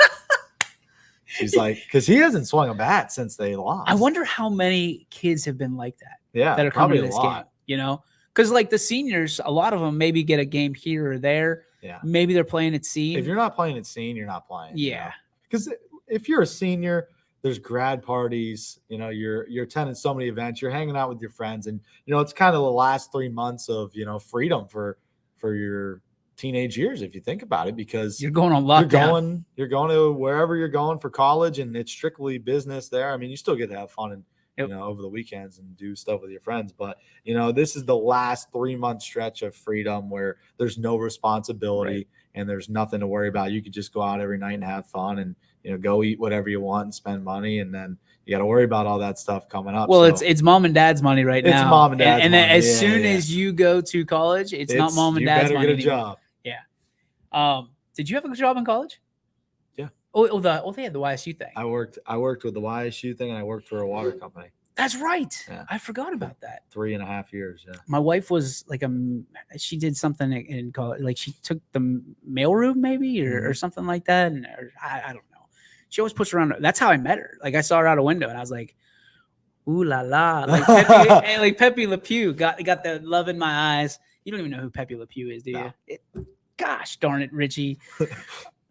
She's like, because he hasn't swung a bat since they lost. I wonder how many kids have been like that. Yeah, that are coming to this game, because the seniors, a lot of them maybe get a game here or there. Yeah. Maybe they're playing at Scene. If you're not playing at Scene, you're not playing. Yeah. Because if you're a senior, there's grad parties, you're attending so many events, you're hanging out with your friends. And, it's kind of the last 3 months of, freedom for your teenage years, if you think about it, because you're going on lockdown. You're going to wherever you're going for college and it's strictly business there. I mean, you still get to have fun and, over the weekends and do stuff with your friends. But, this is the last 3-month stretch of freedom where there's no responsibility and there's nothing to worry about. You could just go out every night and have fun and, go eat whatever you want and spend money. And then you got to worry about all that stuff coming up. Well, it's mom and dad's money right now. It's mom and dad's money. And as soon as you go to college, it's not mom and dad's money. You better get a job. Yeah. Did you have a job in college? Yeah. They had the YSU thing. I worked with the YSU thing and I worked for a water company. That's right. Yeah. I forgot about that. 3.5 years. Yeah. My wife was like she did something in college, like she took the mailroom maybe or something like that, and I don't know. She always puts around. That's how I met her. Like I saw her out a window, and I was like, "Ooh la la!" Like Pepe, like Pepe Le Pew got the love in my eyes. You don't even know who Pepe Le Pew is, do you? No. Gosh darn it, Richie.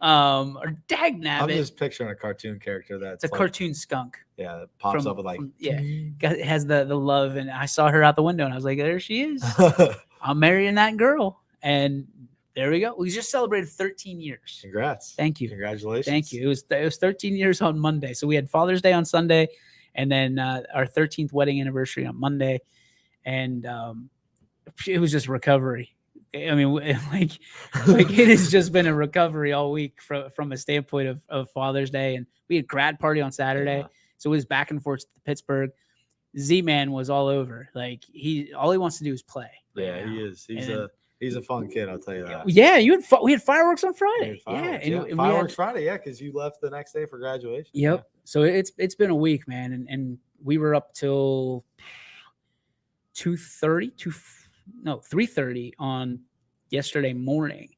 Or dagnabbit. I'm just picturing a cartoon character that's it's a cartoon skunk. Yeah, that pops up with like it has the love, and I saw her out the window, and I was like, there she is. I'm marrying that girl, and there we go. We just celebrated 13 years. Congrats! Thank you. Congratulations! Thank you. It was 13 years on Monday, so we had Father's Day on Sunday, and then our 13th wedding anniversary on Monday, and it was just recovery. I mean, like it has just been a recovery all week from a standpoint of Father's Day, and we had grad party on Saturday, so it was back and forth to Pittsburgh. Z-Man was all over. Like all he wants to do is play. Yeah, he is. He's a fun kid. I'll tell you that. Yeah, we had fireworks on Friday. And fireworks Friday. Yeah, because you left the next day for graduation. Yep. Yeah. So it's been a week, man, and we were up till 3:30 on yesterday morning,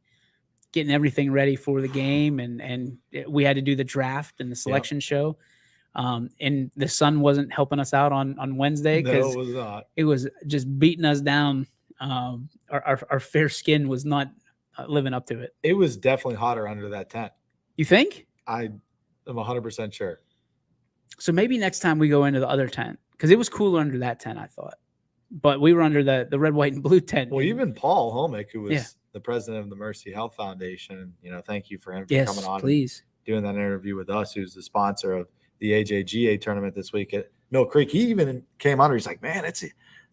getting everything ready for the game, and we had to do the draft and the selection show. And the sun wasn't helping us out on Wednesday because it was not. It was just beating us down. Our fair skin was not living up to it. It was definitely hotter under that tent. You think? I am 100% sure. So maybe next time we go into the other tent, because it was cooler under that tent, I thought. But we were under the red, white, and blue tent. Well, even Paul Homick, who was the president of the Mercy Health Foundation, thank you for him for coming on and doing that interview with us, who's the sponsor of the AJGA tournament this week at Mill Creek. He even came under. He's like, man, it's a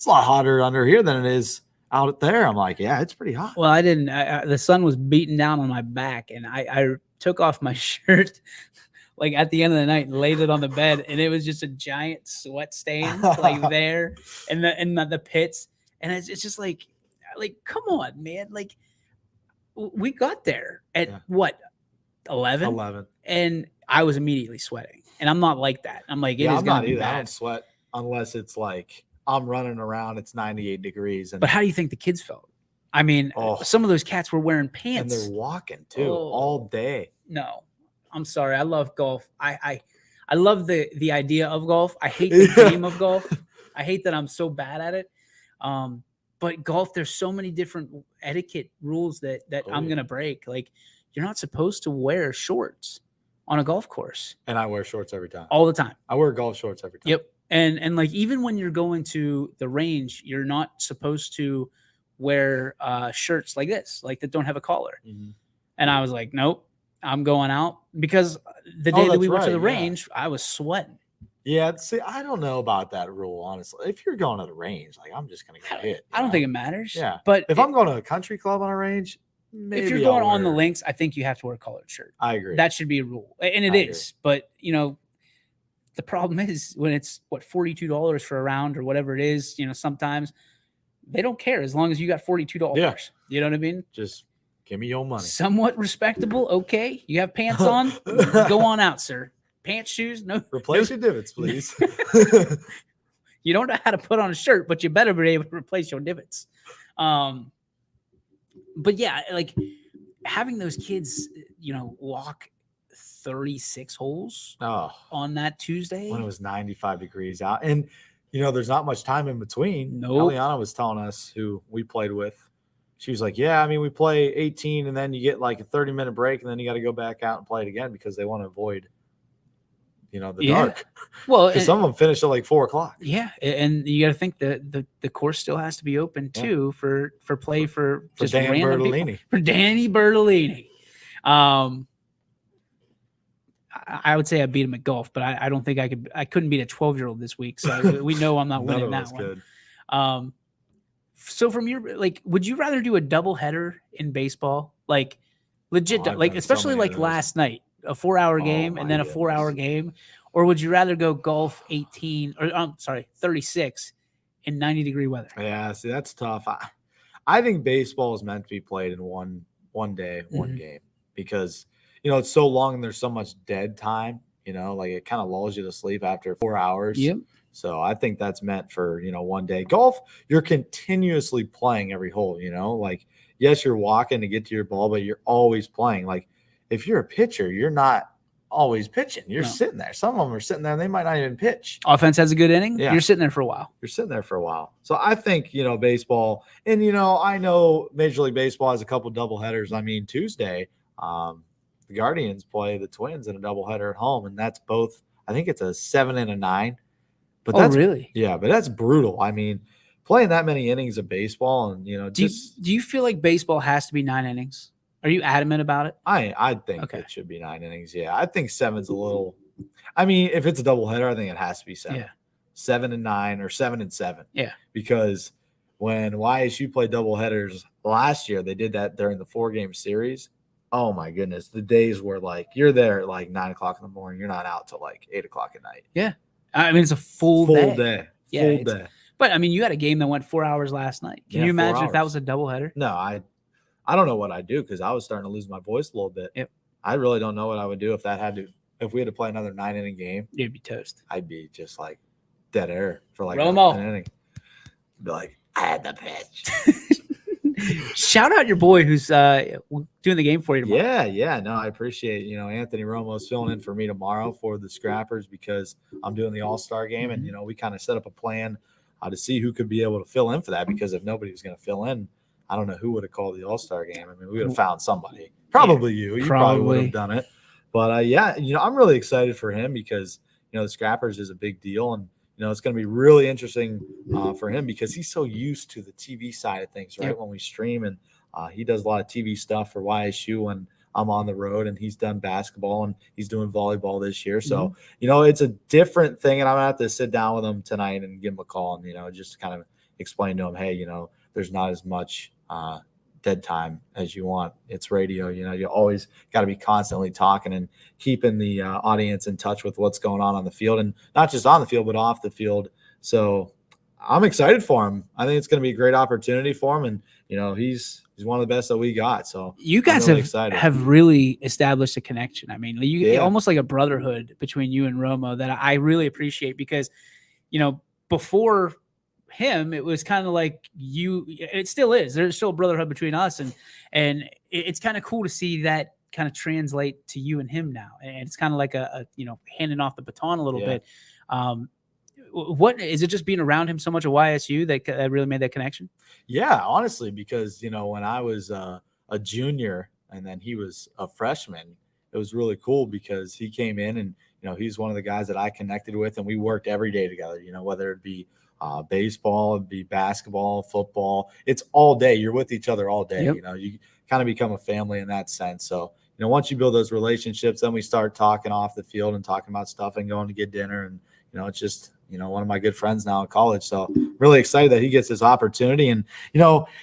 lot hotter under here than it is out there. I'm like, yeah, it's pretty hot. Well, I didn't. The sun was beating down on my back, and I took off my shirt like at the end of the night and laid it on the bed, and it was just a giant sweat stain like there in the pits. And it's just like come on, man. Like we got there at what 11, and I was immediately sweating, and I'm not like that. I'm like, I'm not either. I don't sweat unless it's like I'm running around. It's 98 degrees. But how do you think the kids felt? I mean, some of those cats were wearing pants, and they're walking too all day. No, I'm sorry. I love golf. I love the idea of golf. I hate the game of golf. I hate that I'm so bad at it. But golf, there's so many different etiquette rules that I'm gonna break. Like, you're not supposed to wear shorts on a golf course. And I wear shorts every time. All the time. I wear golf shorts every time. Yep. And like even when you're going to the range, you're not supposed to wear shirts like this, like that don't have a collar. Mm-hmm. And I was like, nope, I'm going out, because the day that we went to the range, I was sweating. Yeah, see, I don't know about that rule, honestly. If you're going to the range, like I'm just gonna get hit. I don't think it matters. Yeah, but if I'm going to a country club on a range, maybe if you're going on the links, I think you have to wear a collared shirt. I agree. That should be a rule, and it is. But the problem is when it's $42 for a round or whatever it is. Sometimes they don't care as long as you got $42. Yeah. You know what I mean? Just give me your money. Somewhat respectable. Okay, you have pants on. Go on out, sir. Pants, shoes, no. Replace your divots, please. You don't know how to put on a shirt, but you better be able to replace your divots. But yeah, like having those kids, walk 36 holes on that Tuesday when it was 95 degrees out, and there's not much time in between. No, Eliana was telling us, who we played with, she was like, yeah, I mean, we play 18 and then you get like a 30-minute break and then you got to go back out and play it again because they want to avoid the dark. Well, because some of them finish at like 4:00. Yeah, and you got to think the course still has to be open too for play for just Dan random Bertolini. people. For Danny Bertolini. I would say I beat him at golf, but I don't think I could. I couldn't beat a 12-year-old this week, so we know I'm not winning that one. So from your would you rather do a double header in baseball, like legit, especially like last night, a 4-hour game and then a 4-hour game, or would you rather go golf 18 or 36 in 90-degree weather? Yeah, see, that's tough. I think baseball is meant to be played in one day, one game, because it's so long and there's so much dead time. It kind of lulls you to sleep after 4 hours. Yep. So I think that's meant for, one day. Golf, you're continuously playing every hole, like, yes, you're walking to get to your ball, but you're always playing. Like, if you're a pitcher, you're not always pitching. You're sitting there. Some of them are sitting there and they might not even pitch. Offense has a good inning. Yeah. You're sitting there for a while. You're sitting there for a while. So I think, baseball, and, I know Major League Baseball has a couple doubleheaders. I mean, Tuesday, the Guardians play the Twins in a doubleheader at home, and that's both, I think it's a 7 and a 9. But that's really? Yeah, but that's brutal. I mean, playing that many innings of baseball and, do you feel like baseball has to be 9 innings? Are you adamant about it? I think it should be 9 innings. Yeah, I think 7's a little. I mean, if it's a doubleheader, I think it has to be 7. Yeah. 7 and 9 or 7 and 7. Yeah. Because when YSU played doubleheaders last year, they did that during the 4-game series. Oh my goodness, the days were like you're there at like 9 o'clock in the morning. You're not out till like 8 o'clock at night. Yeah, I mean it's a full day. Yeah, full day. But I mean, you had a game that went 4 hours last night. Can you imagine if that was a doubleheader? No, I don't know what I'd do because I was starting to lose my voice a little bit. Yep. I really don't know what I would do if we had to play another 9-inning game. You'd be toast. I'd be just like dead air for like Romo. an inning. Be like, I had the pitch. Shout out your boy who's doing the game for you tomorrow. Yeah. No, I appreciate, Anthony Romo's filling in for me tomorrow for the Scrappers because I'm doing the All-Star game. And, we kind of set up a plan to see who could be able to fill in for that because if nobody was going to fill in, I don't know who would have called the All-Star game. I mean, we would have found somebody. Probably you. You probably would have done it. But, I'm really excited for him because, the Scrappers is a big deal. And, it's going to be really interesting for him because he's so used to the TV side of things, right? Yep. When we stream and he does a lot of TV stuff for YSU when I'm on the road and he's done basketball and he's doing volleyball this year. So, it's a different thing. And I'm going to have to sit down with him tonight and give him a call and, just kind of explain to him, hey, there's not as much dead time as you want. It's radio, you always got to be constantly talking and keeping the audience in touch with what's going on the field and not just on the field, but off the field. So I'm excited for him. I think it's going to be a great opportunity for him. And, he's one of the best that we got. So you guys have really established a connection. I mean, almost like a brotherhood between you and Romo that I really appreciate because, before him, it was kind of like it still is. There's still a brotherhood between us. And it's kind of cool to see that kind of translate to you and him now. And it's kind of like a handing off the baton a little bit. What is it just being around him so much at YSU that really made that connection? Yeah, honestly, because, when I was a junior and then he was a freshman, it was really cool because he came in and, he's one of the guys that I connected with and we worked every day together, whether it be baseball, it'd be basketball, football. It's all day. You're with each other all day. Yep. You kind of become a family in that sense. So, once you build those relationships, then we start talking off the field and talking about stuff and going to get dinner. And, it's just, one of my good friends now in college. So really excited that he gets this opportunity. And,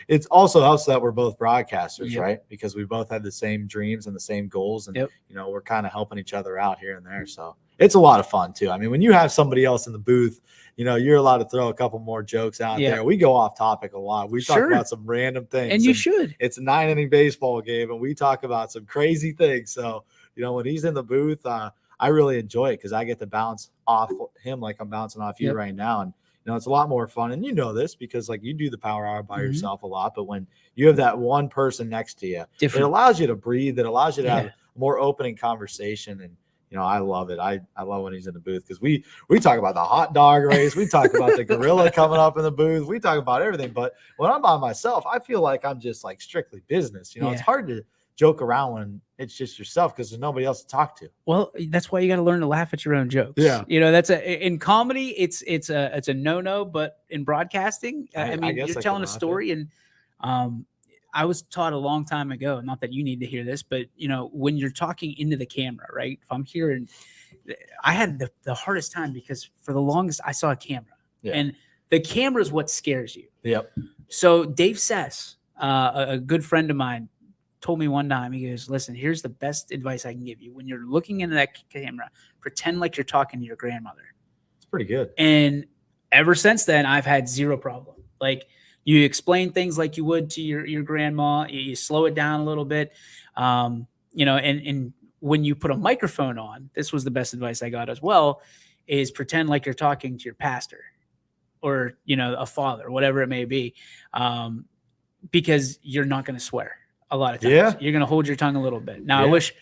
it also helps that we're both broadcasters, right? Because we both had the same dreams and the same goals. And, we're kind of helping each other out here and there. So it's a lot of fun too. I mean, when you have somebody else in the booth, you're allowed to throw a couple more jokes out there. We go off topic a lot. We talk about some random things. And you should. It's a 9-inning baseball game, and we talk about some crazy things. So, when he's in the booth, I really enjoy it because I get to bounce off him like I'm bouncing off you right now. And, it's a lot more fun. And this because, like, you do the Power Hour by yourself a lot. But when you have that one person next to you, it allows you to breathe. It allows you to have more opening conversation. And, I love it. I love when he's in the booth because we talk about the hot dog race. We talk about the gorilla coming up in the booth. We talk about everything. But when I'm by myself, I feel like I'm just like strictly business. It's hard to joke around when it's just yourself because there's nobody else to talk to. Well, that's why you got to learn to laugh at your own jokes. Yeah. That's in comedy, it's a no-no, but in broadcasting, I mean, you're telling a story and, I was taught a long time ago, not that you need to hear this, but when you're talking into the camera, right? If I'm here and I had the hardest time because for the longest I saw a camera and the camera is what scares you. Yep. So Dave Sess, a good friend of mine, told me one time, he goes, listen, here's the best advice I can give you. When you're looking into that camera, pretend like you're talking to your grandmother. It's pretty good. And ever since then, I've had zero problem. Like, you explain things like you would to your grandma. You slow it down a little bit, and when you put a microphone on, this was the best advice I got as well, is pretend like you're talking to your pastor or, a father, whatever it may be, because you're not going to swear a lot of times. Yeah. You're going to hold your tongue a little bit. Now, I Yeah. wish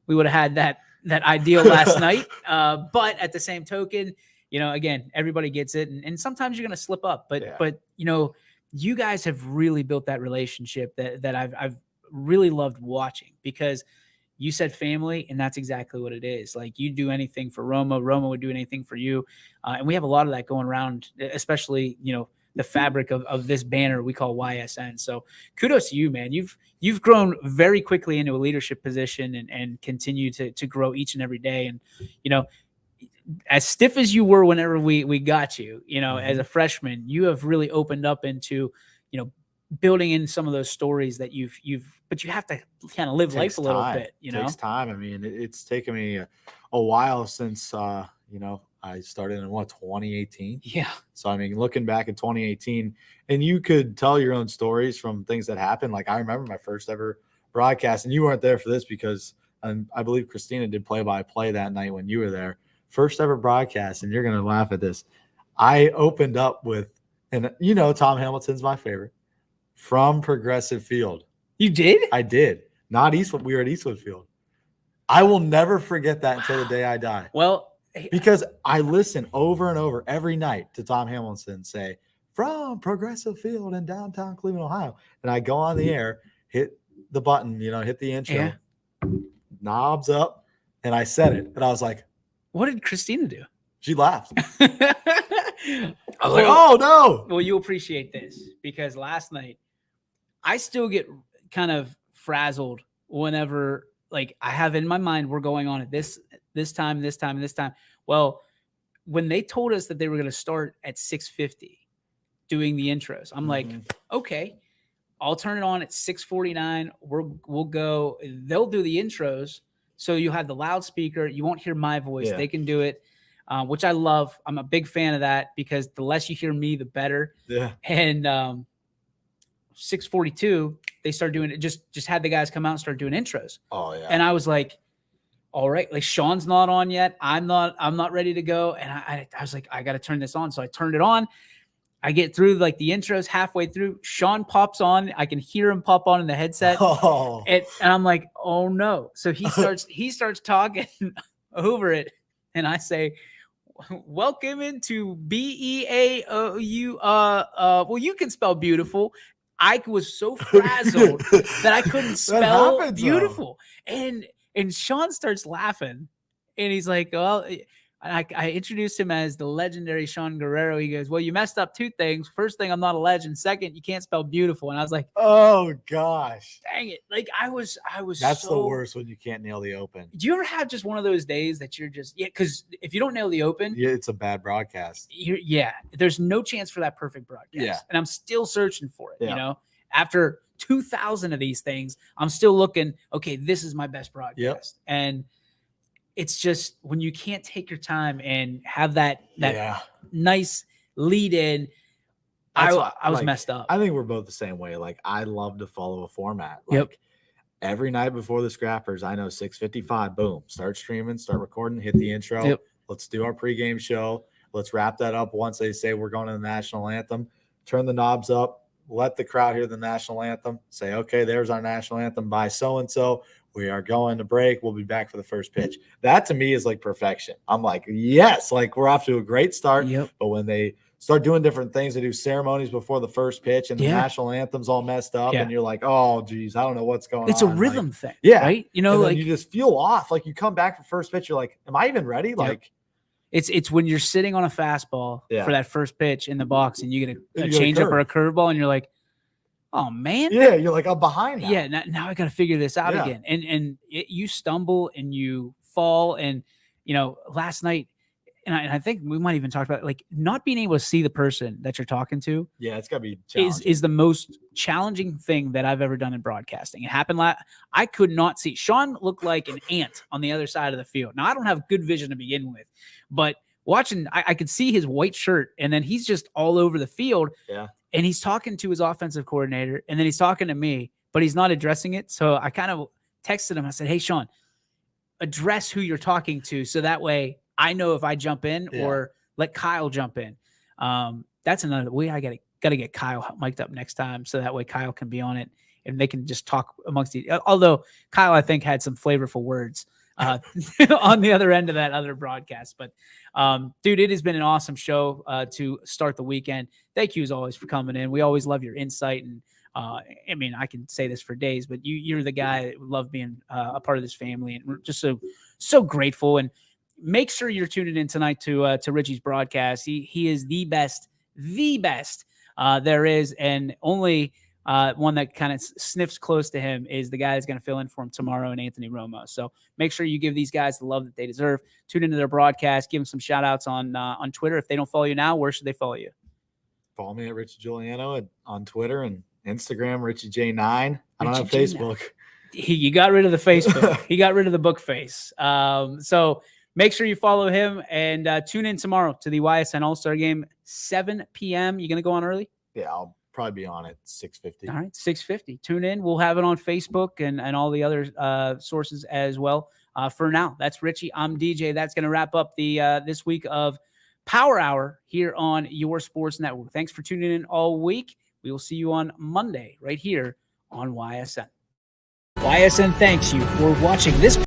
we would have had that ideal last night. But at the same token, again, everybody gets it. And sometimes you're going to slip up. But you guys have really built that relationship that I've really loved watching, because you said family, and that's exactly what it is. Like, you do anything for Roma would do anything for you. And we have a lot of that going around, especially, the fabric of this banner we call YSN. So kudos to you, man. You've grown very quickly into a leadership position and continue to grow each and every day. And, as stiff as you were whenever we got you, as a freshman, you have really opened up into, building in some of those stories that but you have to kind of live life a little bit, It takes time. I mean, it's taken me a while since, I started in 2018. Yeah. So, I mean, looking back at 2018, and you could tell your own stories from things that happened. Like, I remember my first ever broadcast, and you weren't there for this because I believe Christina did play-by-play that night when you were there. First ever broadcast, and you're going to laugh at this. I opened up with, and Tom Hamilton's my favorite, From Progressive Field. You did? I did. Not Eastwood. We were at Eastwood Field. I will never forget that until the day I die. Well, because I listen over and over every night to Tom Hamilton say, "From Progressive Field in downtown Cleveland, Ohio." And I go on the air, hit the button, hit the intro, knobs up, and I said it. And I was like, what did Christina do? She laughed. I was like, oh, no. Well, you'll appreciate this, because last night I still get kind of frazzled whenever, like, I have in my mind we're going on at this time. Well, when they told us that they were going to start at 6:50 doing the intros, I'm like, okay, I'll turn it on at 6:49. We'll go. They'll do the intros, so you'll have the loudspeaker. You won't hear my voice. Yeah. They can do it, which I love. I'm a big fan of that, because the less you hear me, the better. Yeah. And 6:42, they start doing it. Just had the guys come out and start doing intros. Oh yeah. And I was like, all right, like, Sean's not on yet. I'm not ready to go. And I was like, I got to turn this on. So I turned it on. I get through like the intros, halfway through, Sean pops on. I can hear him pop on in the headset. Oh. And I'm like, oh no. So he starts talking over it. And I say, welcome into BEAOU. Well, you can spell beautiful. I was so frazzled that I couldn't spell happens, beautiful. And Sean starts laughing, and he's like, well, I introduced him as the legendary Sean Guerrero. He goes, well, you messed up two things. First thing, I'm not a legend. Second, you can't spell beautiful. And I was like, oh gosh, dang it. Like, I was that's so, the worst, when you can't nail the open. Do you ever have just one of those days that you're just, because if you don't nail the open, it's a bad broadcast. There's no chance for that perfect broadcast. Yeah. And I'm still searching for it. Yeah. After 2,000 of these things, I'm still looking, okay, this is my best broadcast. Yep. And it's just, when you can't take your time and have that nice lead in, I was messed up. I think we're both the same way. Like, I love to follow a format. Like, every night before the Scrappers, I know 6:55, boom, start streaming, start recording, hit the intro. Yep. Let's do our pregame show. Let's wrap that up once they say we're going to the national anthem. Turn the knobs up. Let the crowd hear the national anthem. Say, okay, there's our national anthem by so-and-so. We are going to break. We'll be back for the first pitch. That to me is like perfection. I'm like, yes, like, we're off to a great start. Yep. But when they start doing different things, they do ceremonies before the first pitch, and the national anthem's all messed up, and you're like, oh, geez, I don't know what's going on. It's a rhythm thing. Yeah. Right? And like, you just feel off. Like, you come back for first pitch, you're like, am I even ready? Like, it's when you're sitting on a fastball for that first pitch in the box, and you get a change up or a curveball, and you're like, oh man. Yeah, you're like, I'm behind now. Yeah, now I got to figure this out again. And you stumble and you fall. And, last night, and I think we might even talk about, like, not being able to see the person that you're talking to. Yeah, it's got to be challenging. Is the most challenging thing that I've ever done in broadcasting. It happened I could not see. Sean looked like an ant on the other side of the field. Now, I don't have good vision to begin with, but watching, I could see his white shirt, and then he's just all over the field. Yeah. And he's talking to his offensive coordinator, and then he's talking to me, but he's not addressing it. So I kind of texted him. I said, hey, Sean, address who you're talking to, so that way I know if I jump in or let Kyle jump in. That's another way. I got to get Kyle mic'd up next time, so that way Kyle can be on it and they can just talk amongst each. Although Kyle, I think, had some flavorful words on the other end of that other broadcast. But dude, it has been an awesome show to start the weekend. Thank you as always for coming in. We always love your insight, and I mean, I can say this for days, but you're the guy that love being a part of this family, and we're just so grateful. And make sure you're tuning in tonight to Richie's broadcast. He is the best there is, and only one that kind of sniffs close to him is the guy that's going to fill in for him tomorrow, and Anthony Romo. So make sure you give these guys the love that they deserve. Tune into their broadcast. Give them some shout outs on Twitter. If they don't follow you now, where should they follow you? Follow me at Richie Giuliano on Twitter and Instagram, RichieJ9. I don't have Facebook. You got rid of the Facebook. He got rid of the book face. So make sure you follow him and tune in tomorrow to the YSN All-Star Game, 7 p.m. You going to go on early? Yeah, I'll probably be on at 6:50. All right, 6:50. Tune in. We'll have it on Facebook and all the other sources as well. For now, that's Richie. I'm DJ. That's going to wrap up the this week of Power Hour here on your sports network. Thanks for tuning in all week. We will see you on Monday right here on YSN. YSN thanks you for watching this